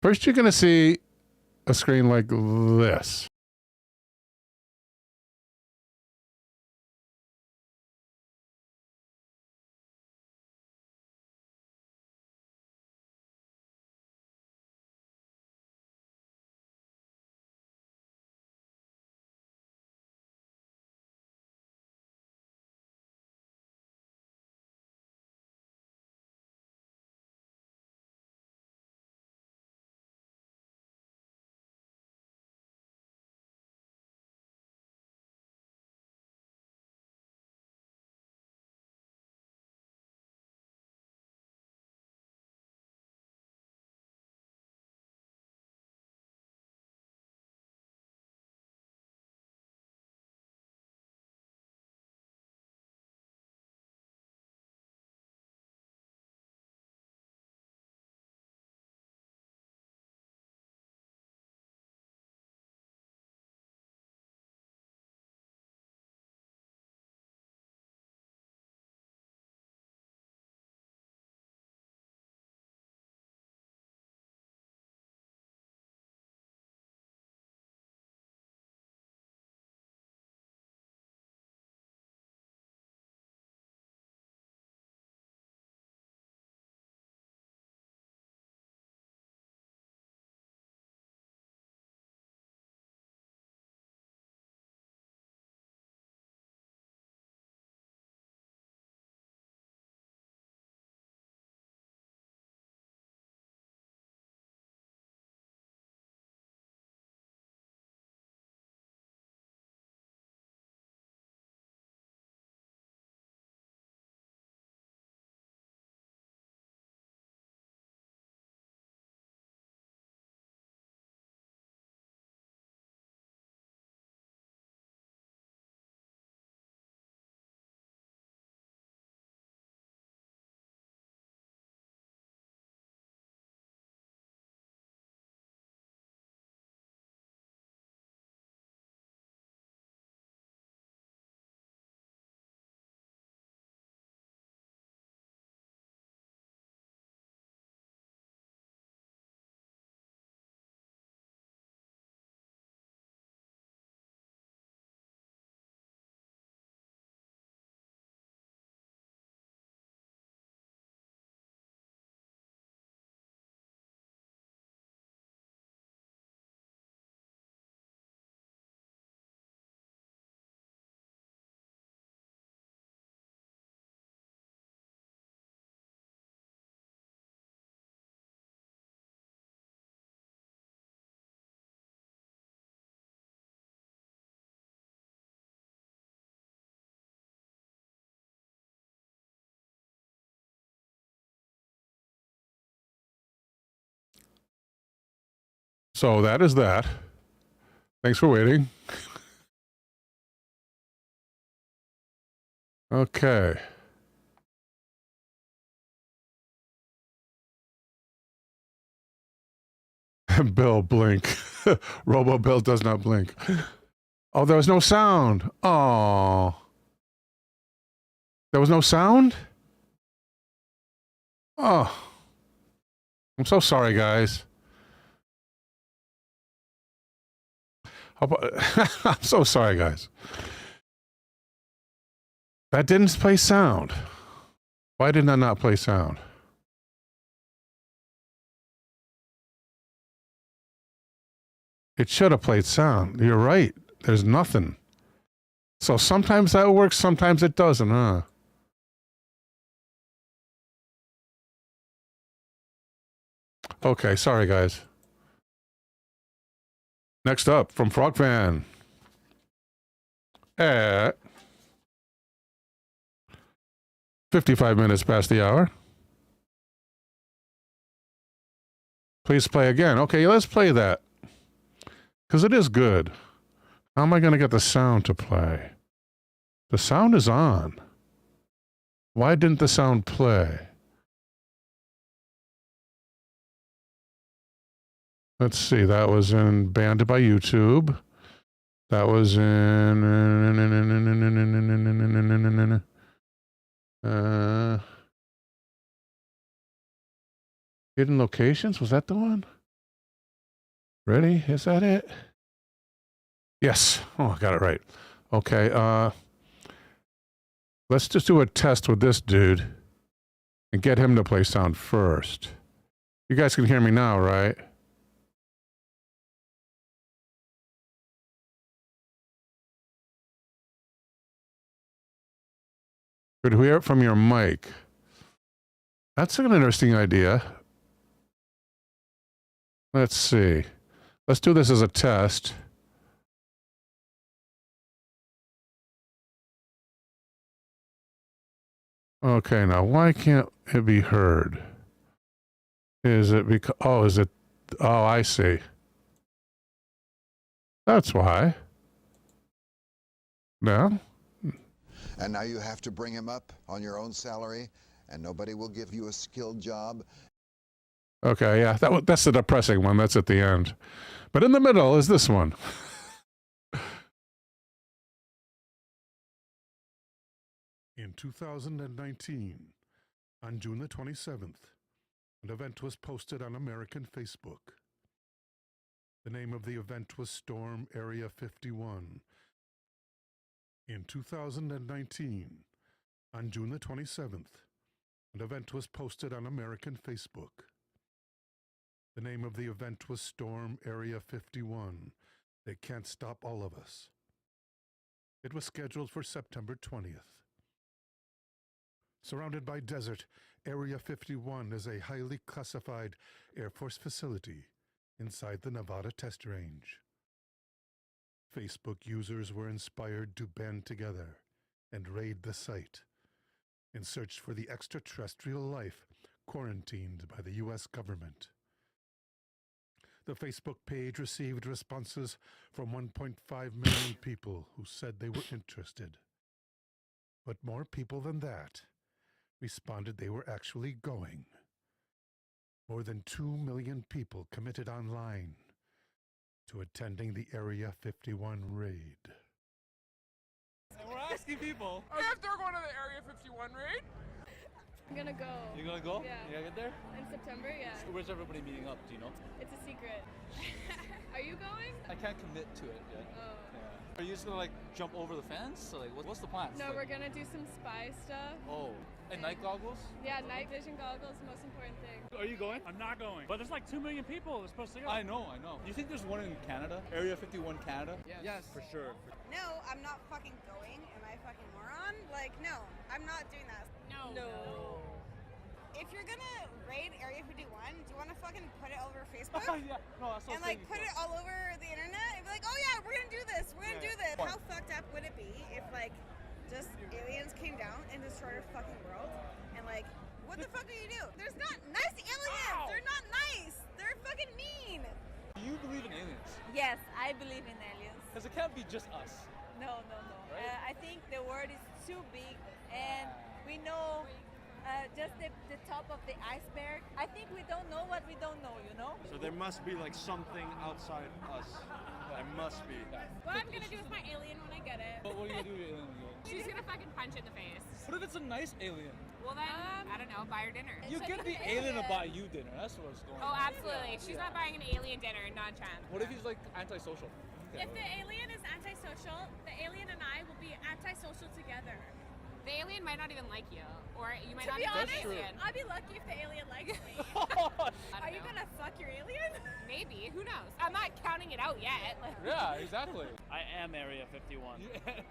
First, you're going to see a screen like this. So that is that. Thanks for waiting. Okay. Bill, blink. Robo Bill does not blink. Oh, there was no sound. Oh. There was no sound? Oh. I'm so sorry, guys. I'm so sorry, guys. That didn't play sound. Why did that not play sound? It should have played sound. You're right. There's nothing. So sometimes that works, sometimes it doesn't, huh? Okay, sorry, guys. Next up, from Frogfan. 55 minutes past the hour. Please play again. Okay, let's play that. Because it is good. How am I going to get the sound to play? The sound is on. Why didn't the sound play? Let's see. That was banned by YouTube. That was in hidden locations. Was that the one? Ready? Is that it? Yes. Oh, I got it right. Okay. Let's just do a test with this dude and get him to play sound first. You guys can hear me now, right? Could we hear it from your mic? That's an interesting idea. Let's see. Let's do this as a test. Okay, now why can't it be heard? Is it because... Oh, is it... Oh, I see. That's why. No? And now you have to bring him up on your own salary, and nobody will give you a skilled job. Okay, yeah, that's the depressing one. That's at the end. But in the middle is this one. In 2019, on June the 27th, an event was posted on American Facebook. The name of the event was Storm Area 51. In 2019, on June the 27th, an event was posted on American Facebook. The name of the event was Storm Area 51. They can't stop all of us. It was scheduled for September 20th. Surrounded by desert, Area 51 is a highly classified Air Force facility inside the Nevada test range. Facebook users were inspired to band together and raid the site in search for the extraterrestrial life quarantined by the U.S. government. The Facebook page received responses from 1.5 million people who said they were interested. But more people than that responded they were actually going. More than 2 million people committed online to attending the Area 51 raid. And we're asking people if they're going to the Area 51 raid. I'm gonna go. You gonna go? Yeah. You gonna get there? In September, yeah. Where's everybody meeting up? Do you know? It's a secret. Are you going? I can't commit to it yet. Oh. Yeah. Are you just gonna like jump over the fence? So, like, what's the plan? No, Like- we're gonna do some spy stuff. Oh, and night goggles? Yeah, night vision goggles, the most important thing. Are you going? I'm not going. But there's like 2 million people that's supposed to go. I know. Do you think there's one in Canada? Area 51 Canada? Yes, for sure. No, I'm not fucking going. Am I a fucking moron? Like, no, I'm not doing that. No. If you're gonna raid Area 51, do you want to fucking put it over Facebook? Yeah, no, that's what And like put it all over the internet and be like, oh yeah, we're gonna do this, we're gonna do this. Fun. How fucked up would it be if like just aliens came down and destroyed our fucking world? And like, what the fuck do you do? There's not nice aliens. Ow. They're not nice. They're fucking mean. Do you believe in aliens? Yes, I believe in aliens. Because it can't be just us. No. Right? I think the world is too big, and we know just the top of the iceberg. I think we don't know what we don't know, you know? So there must be like something outside us. There must be. What I'm gonna do with my alien when I get it. But what are you gonna do to alien again? She's gonna fucking punch it in the face. What if it's a nice alien? Well then, I don't know, buy her dinner. You get the alien to buy you dinner. That's what's going Oh, on. absolutely. She's not buying an alien dinner, not a chance. What if he's like antisocial? If the alien is antisocial, the alien and I will be antisocial together. The alien might not even like you, or you might To not be even honest, like the alien. I'd be lucky if the alien likes me. I don't Are you know. gonna fuck your alien? Maybe. Who knows? I'm not counting it out yet. Like, Yeah, exactly. I am Area 51.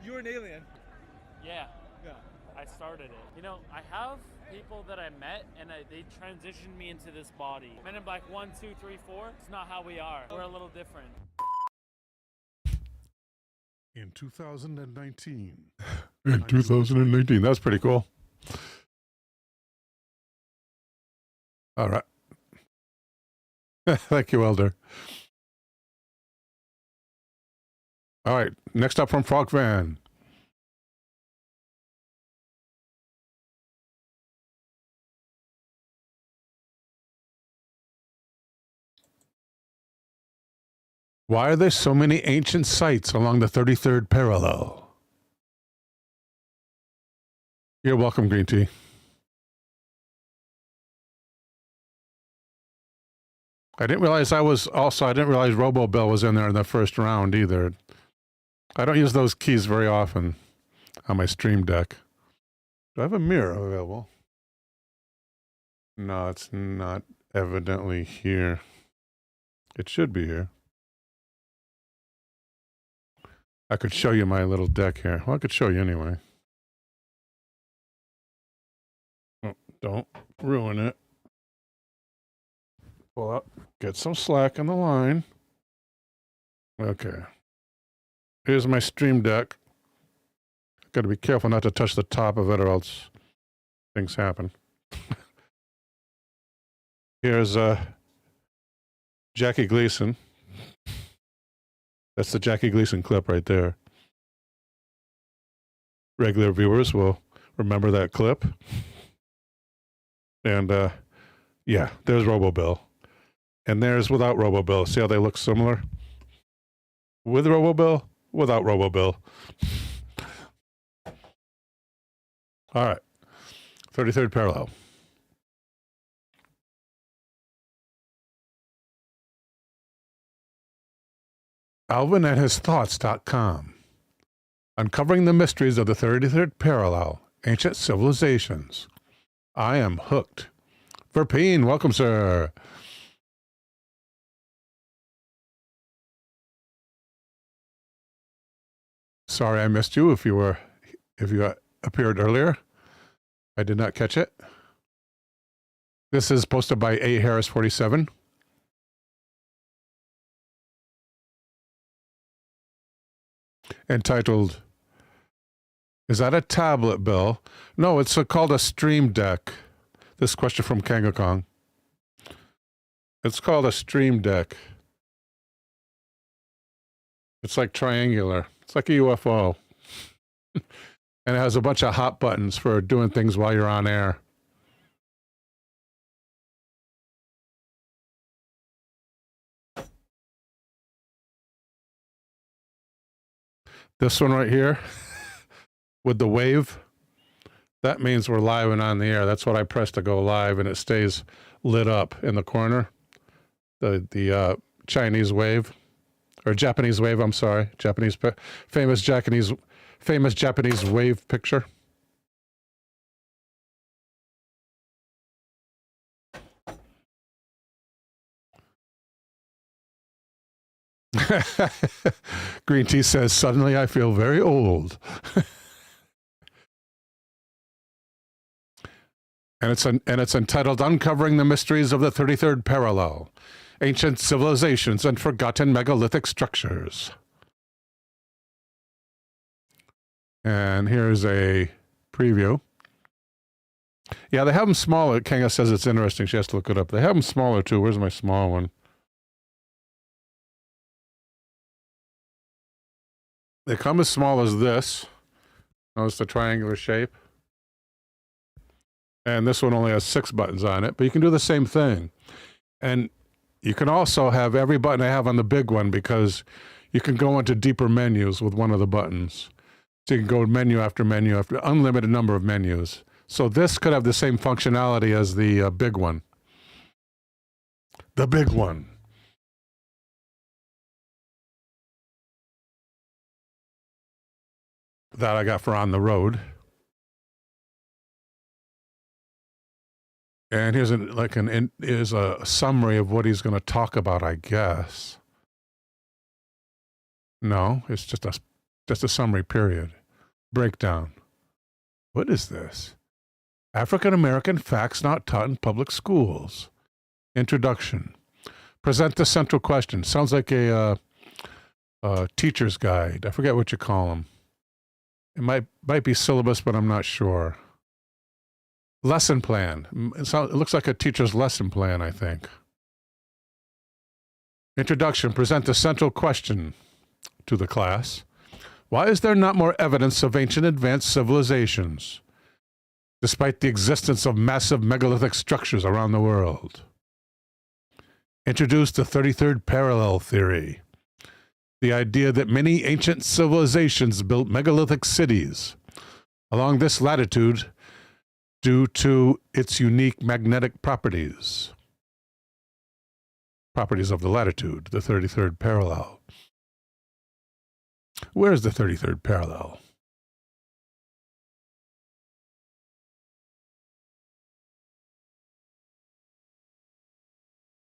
You're an alien. Yeah, Yeah. I started it. You know, I have people that I met and they transitioned me into this body. Men in Black 1, 2, 3, 4. It's not how we are. We're a little different. In 2019. In 2019. That's pretty cool. All right. Thank you, Elder. All right. Next up from Frog Van. Why are there so many ancient sites along the 33rd parallel? You're welcome, Green Tea. I didn't realize RoboBill was in there in the first round either. I don't use those keys very often on my Stream Deck. Do I have a mirror available? No, it's not evidently here. It should be here. I could show you my little deck here. Well, I could show you anyway. Oh, don't ruin it. Pull up. Get some slack in the line. Okay. Here's my Stream Deck. Got to be careful not to touch the top of it or else things happen. Here's Jackie Gleason. That's the Jackie Gleason clip right there. Regular viewers will remember that clip. And yeah, there's RoboBill. And there's without RoboBill. See how they look similar? With RoboBill, without RoboBill. All right. 33rd parallel. Alvin and his thoughts.com. Uncovering the mysteries of the 33rd parallel, ancient civilizations. I am hooked. Verpeen, welcome, sir. Sorry I missed you if you appeared earlier. I did not catch it. This is posted by A. Harris 47. Entitled, is that a tablet, Bill? No, it's called a Stream Deck. This question from Kanga Kong. It's called a Stream Deck. It's like triangular. It's like a UFO. And it has a bunch of hot buttons for doing things while you're on air. This one right here with the wave, that means we're live and on the air. That's what I press to go live, and it stays lit up in the corner. The Chinese wave, or Japanese wave, I'm sorry. Famous Japanese wave picture. Green Tea says, suddenly I feel very old. And it's entitled Uncovering the Mysteries of the 33rd Parallel, Ancient Civilizations and Forgotten Megalithic Structures. And here's a preview. Yeah, they have them smaller. Kanga says it's interesting. She has to look it up. They have them smaller too. Where's my small one? They come as small as this. Notice the triangular shape. And this one only has 6 buttons on it, but you can do the same thing. And you can also have every button I have on the big one because you can go into deeper menus with one of the buttons. So you can go menu after unlimited number of menus. So this could have the same functionality as the big one. The big one. That I got for on the road. And here's a summary of what he's going to talk about, I guess. No, it's just a summary, period. Breakdown. What is this? African American facts not taught in public schools. Introduction. Present the central question. Sounds like a teacher's guide. I forget what you call them. It might be syllabus, but I'm not sure. Lesson plan. It looks like a teacher's lesson plan, I think. Introduction. Present the central question to the class. Why is there not more evidence of ancient advanced civilizations, despite the existence of massive megalithic structures around the world? Introduce the 33rd parallel theory. The idea that many ancient civilizations built megalithic cities along this latitude due to its unique magnetic properties. Properties of the latitude, the 33rd parallel. Where's the 33rd parallel?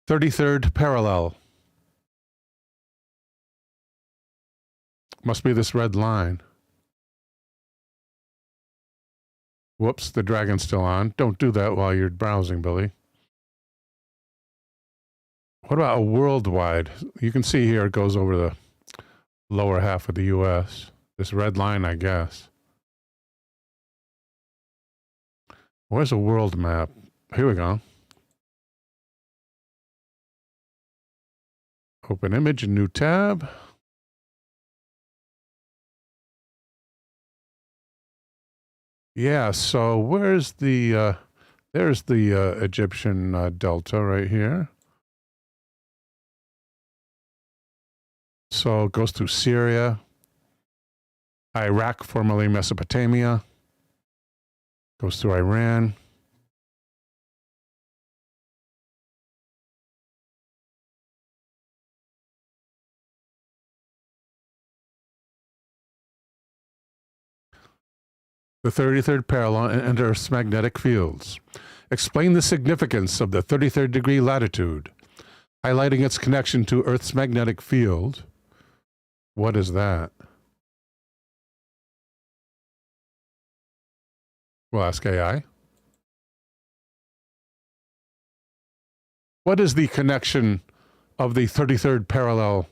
"33rd parallel." Must be this red line. Whoops, the dragon's still on. Don't do that while you're browsing, Billy. What about a worldwide? You can see here it goes over the lower half of the U.S. This red line, I guess. Where's a world map? Here we go. Open image, new tab. Yeah, so where's the, there's the Egyptian delta right here. So it goes through Syria, Iraq, formerly Mesopotamia, goes through Iran. The 33rd parallel and Earth's magnetic fields. Explain the significance of the 33rd degree latitude, highlighting its connection to Earth's magnetic field. What is that? We'll ask AI. What is the connection of the 33rd parallel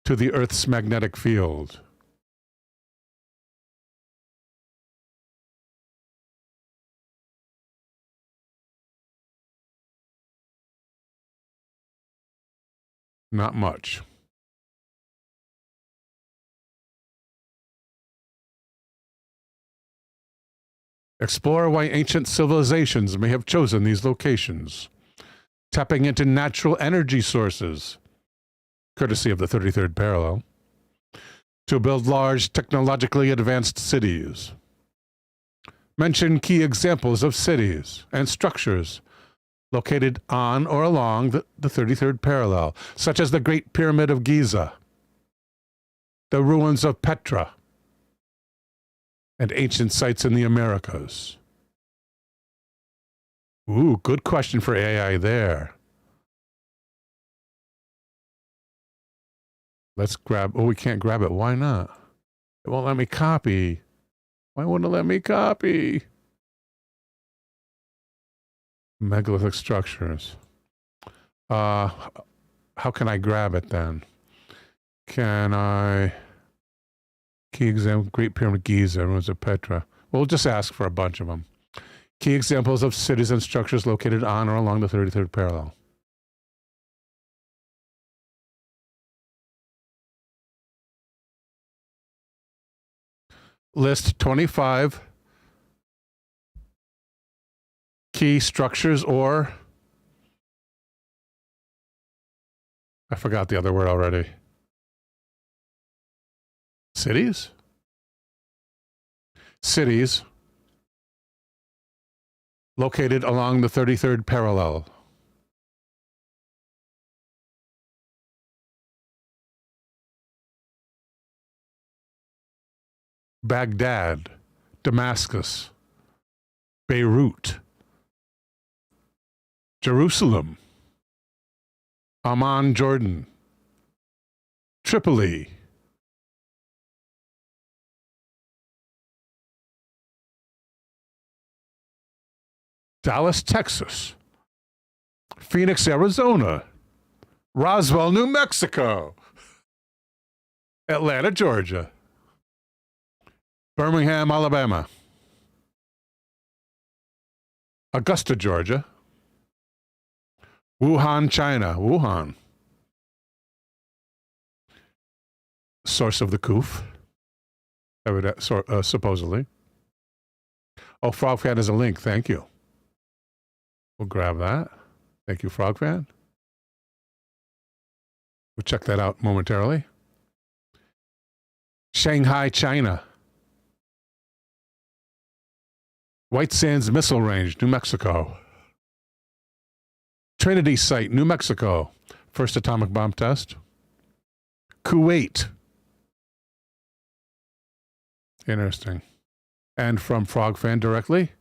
to the Earth's magnetic field? Not much. Explore why ancient civilizations may have chosen these locations, tapping into natural energy sources, courtesy of the 33rd parallel, to build large, technologically advanced cities. Mention key examples of cities and structures located on or along the 33rd parallel, such as the Great Pyramid of Giza, the ruins of Petra, and ancient sites in the Americas. Ooh, good question for AI there. Let's grab, oh, we can't grab it. Why not? It won't let me copy. Why won't it let me copy? Megalithic structures. How can I grab it then? Can I... Key example, Great Pyramid of Giza, ruins of Petra. We'll just ask for a bunch of them. Key examples of cities and structures located on or along the 33rd parallel. List 25 key structures or... I forgot the other word already. Cities? Cities located along the 33rd parallel. Baghdad, Damascus, Beirut, Jerusalem, Amman, Jordan, Tripoli, Dallas, Texas, Phoenix, Arizona, Roswell, New Mexico, Atlanta, Georgia, Birmingham, Alabama, Augusta, Georgia. Wuhan, China. Wuhan. Source of the Koof. Supposedly. Oh, Frogfan is a link. Thank you. We'll grab that. Thank you, Frogfan. We'll check that out momentarily. Shanghai, China. White Sands Missile Range, New Mexico. Trinity Site, New Mexico. First atomic bomb test. Kuwait. Interesting. And from Frogfan directly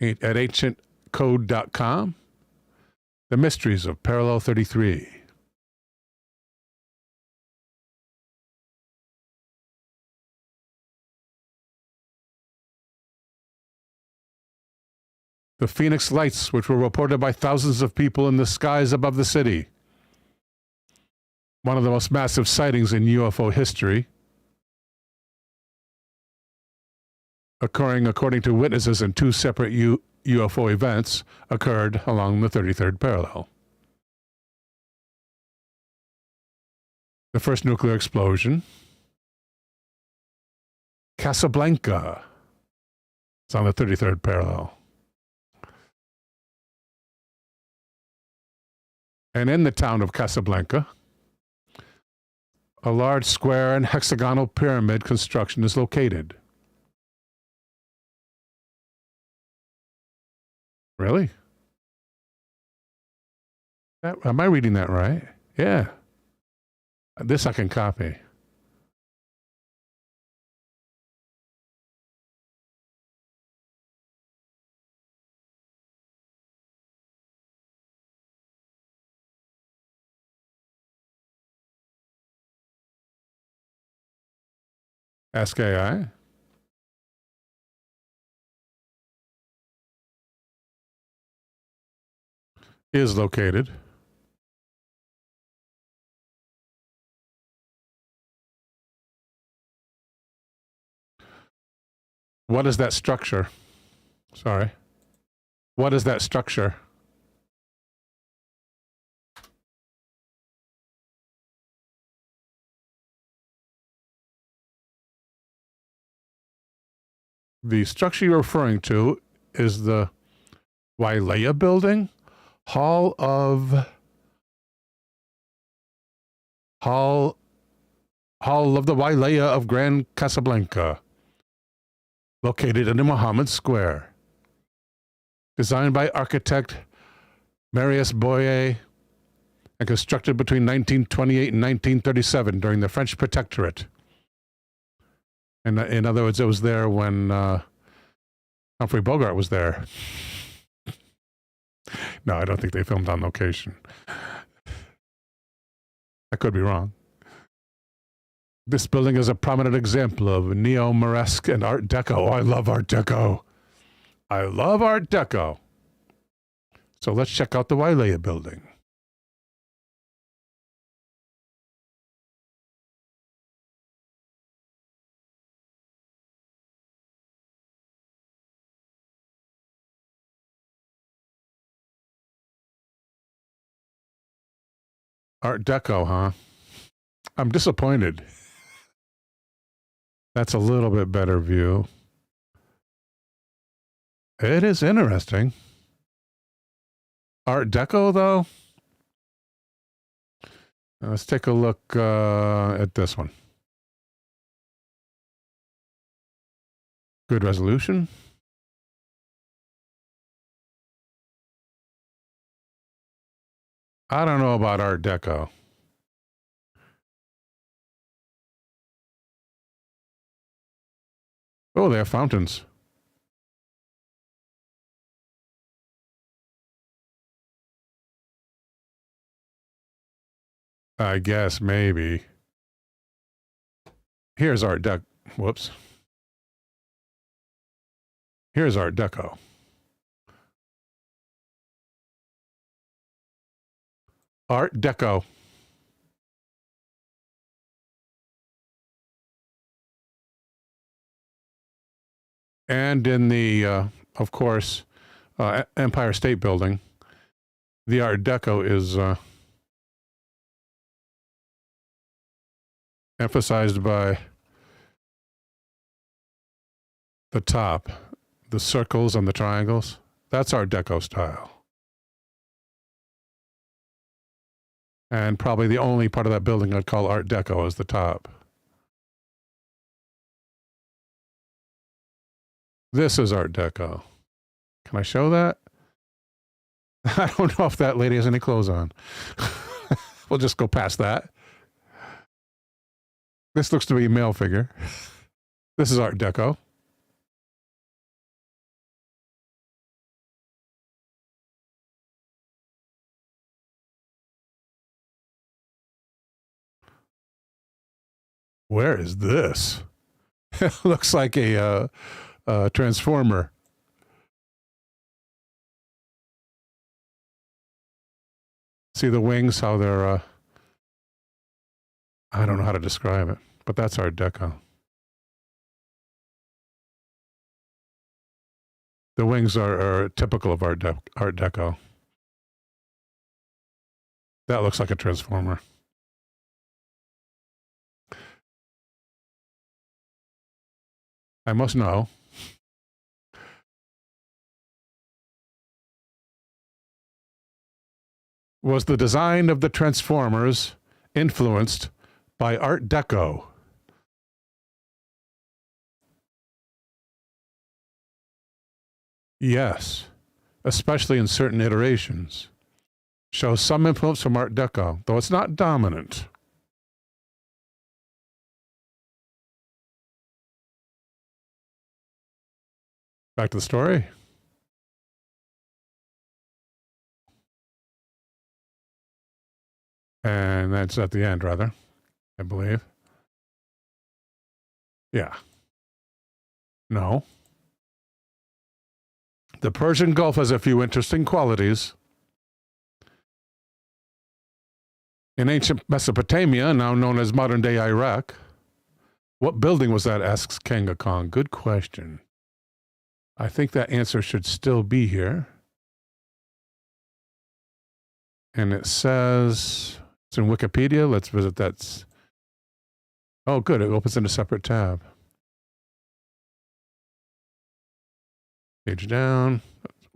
at ancientcode.com, The Mysteries of Parallel 33. The Phoenix Lights, which were reported by thousands of people in the skies above the city. One of the most massive sightings in UFO history. Occurring, according to witnesses in two separate UFO events, occurred along the 33rd parallel. The first nuclear explosion. Casablanca. It's on the 33rd parallel. And in the town of Casablanca, a large square and hexagonal pyramid construction is located. Really? Am I reading that right? Yeah. This I can copy. Ask AI. Is located. What is that structure? Sorry. What is that structure? The structure you're referring to is the Wailea building, Hall of the Wailea of Grand Casablanca, located in the Muhammad Square. Designed by architect Marius Boyer and constructed between 1928 and 1937 during the French Protectorate. And in other words, it was there when Humphrey Bogart was there. No, I don't think they filmed on location. I could be wrong. This building is a prominent example of neo-Moresque and Art Deco. Oh, I love Art Deco. I love Art Deco. So let's check out the Wailea building. Art Deco, huh? I'm disappointed. That's a little bit better view. It is interesting. Art Deco, though? Let's take a look at this one. Good resolution. I don't know about Art Deco. Oh, they have fountains. I guess maybe. Here's Art Deco. Whoops. Here's Art Deco. Art Deco. And in the, of course, Empire State Building, the Art Deco is emphasized by the top, the circles and the triangles. That's Art Deco style. And probably the only part of that building I'd call Art Deco is the top. This is Art Deco. Can I show that? I don't know if that lady has any clothes on. We'll just go past that. This looks to be a male figure. This is Art Deco. Where is this? It looks like a transformer. See the wings, how they're, I don't know how to describe it, but that's Art Deco. The wings are typical of Art Deco. That looks like a transformer. I must know. Was the design of the Transformers influenced by Art Deco? Yes, especially in certain iterations. Shows some influence from Art Deco, though it's not dominant. Back to the story. And that's at the end, rather, I believe. Yeah. No. The Persian Gulf has a few interesting qualities. In ancient Mesopotamia, now known as modern-day Iraq, what building was that, asks Kanga Kong. Good question. I think that answer should still be here. And it says, it's in Wikipedia. Let's visit that. Oh, good. It opens in a separate tab. Page down.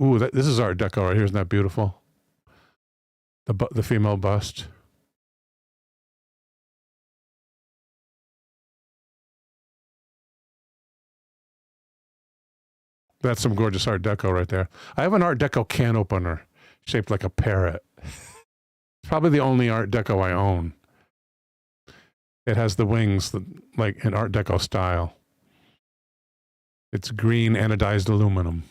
Ooh, this is Art Deco right here. Isn't that beautiful? The female bust. That's some gorgeous Art Deco right there. I have an Art Deco can opener shaped like a parrot. It's probably the only Art Deco I own. It has the wings like in Art Deco style. It's green anodized aluminum.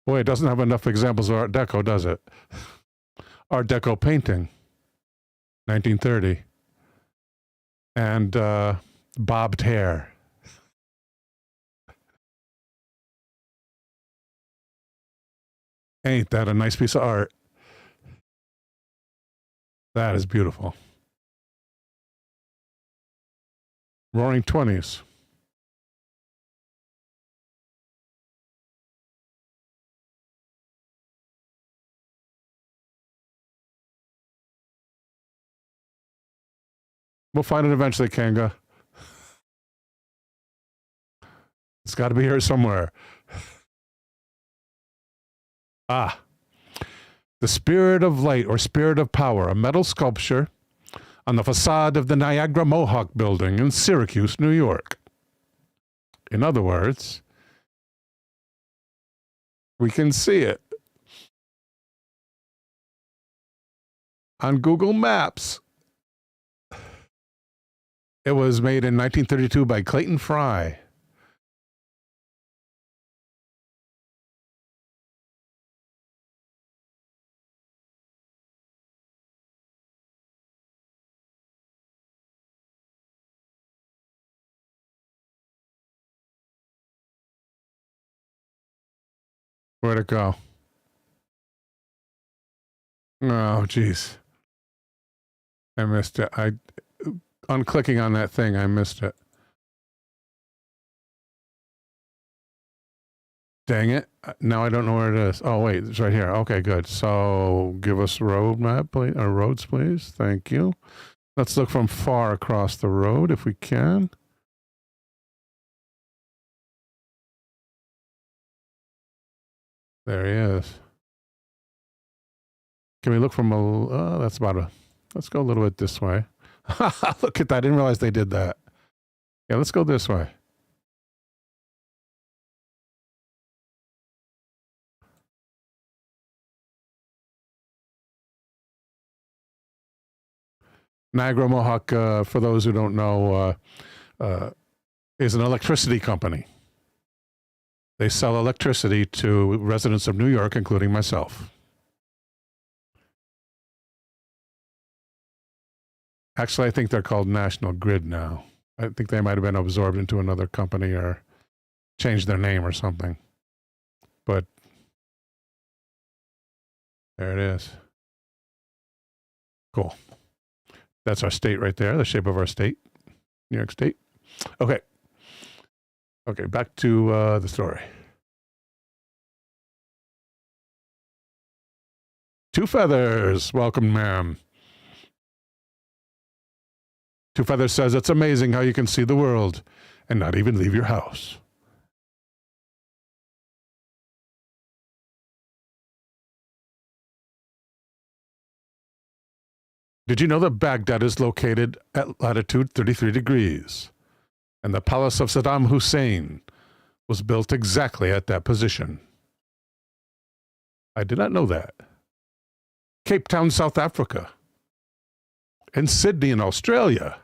Boy, it doesn't have enough examples of Art Deco, does it? Art Deco painting, 1930. And bobbed hair. Ain't that a nice piece of art? That is beautiful. Roaring 20s. We'll find it eventually, Kanga. It's got to be here somewhere. Ah. The Spirit of Light or Spirit of Power, a metal sculpture on the facade of the Niagara Mohawk Building in Syracuse, New York. In other words, we can see it on Google Maps. It was made in 1932 by Clayton Fry. Where'd it go? Oh, jeez. I missed it. On clicking on that thing, I missed it. Dang it. Now I don't know where it is. Oh, wait, it's right here. Okay, good. So give us roadmap, please, or roads, please. Thank you. Let's look from far across the road if we can. There he is. Can we look from a, that's about a, let's go a little bit this way. Look at that. I didn't realize they did that. Yeah, let's go this way. Niagara Mohawk, for those who don't know, is an electricity company. They sell electricity to residents of New York, including myself. Actually, I think they're called National Grid now. I think they might have been absorbed into another company or changed their name or something. But there it is. Cool. That's our state right there, the shape of our state, New York State. Okay. Okay, back to the story. Two Feathers, welcome, ma'am. Two Feathers says, it's amazing how you can see the world and not even leave your house. Did you know that Baghdad is located at latitude 33 degrees? And the palace of Saddam Hussein was built exactly at that position. I did not know that. Cape Town, South Africa, and Sydney in Australia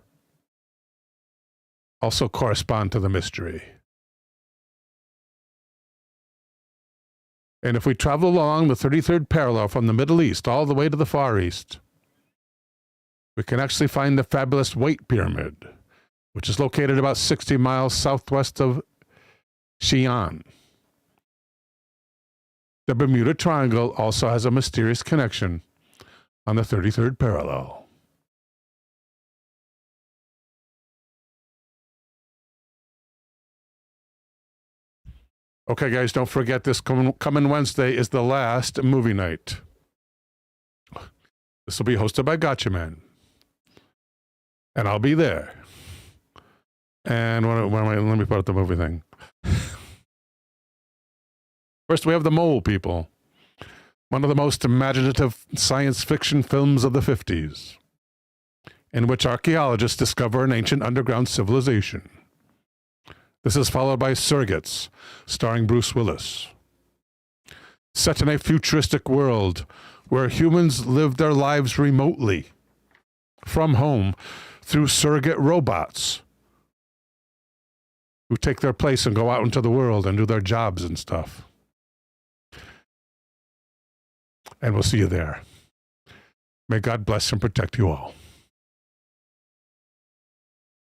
also correspond to the mystery. And if we travel along the 33rd parallel from the Middle East all the way to the Far East, we can actually find the fabulous White Pyramid, which is located about 60 miles southwest of Xi'an. The Bermuda Triangle also has a mysterious connection on the 33rd parallel. Okay, guys, don't forget this coming Wednesday is the last movie night. This will be hosted by Gotcha Man. And I'll be there. And let me put up the movie thing. First, we have The Mole People, one of the most imaginative science fiction films of the 50s, in which archaeologists discover an ancient underground civilization. This is followed by Surrogates, starring Bruce Willis. Set in a futuristic world where humans live their lives remotely, from home, through surrogate robots who take their place and go out into the world and do their jobs and stuff. And we'll see you there. May God bless and protect you all.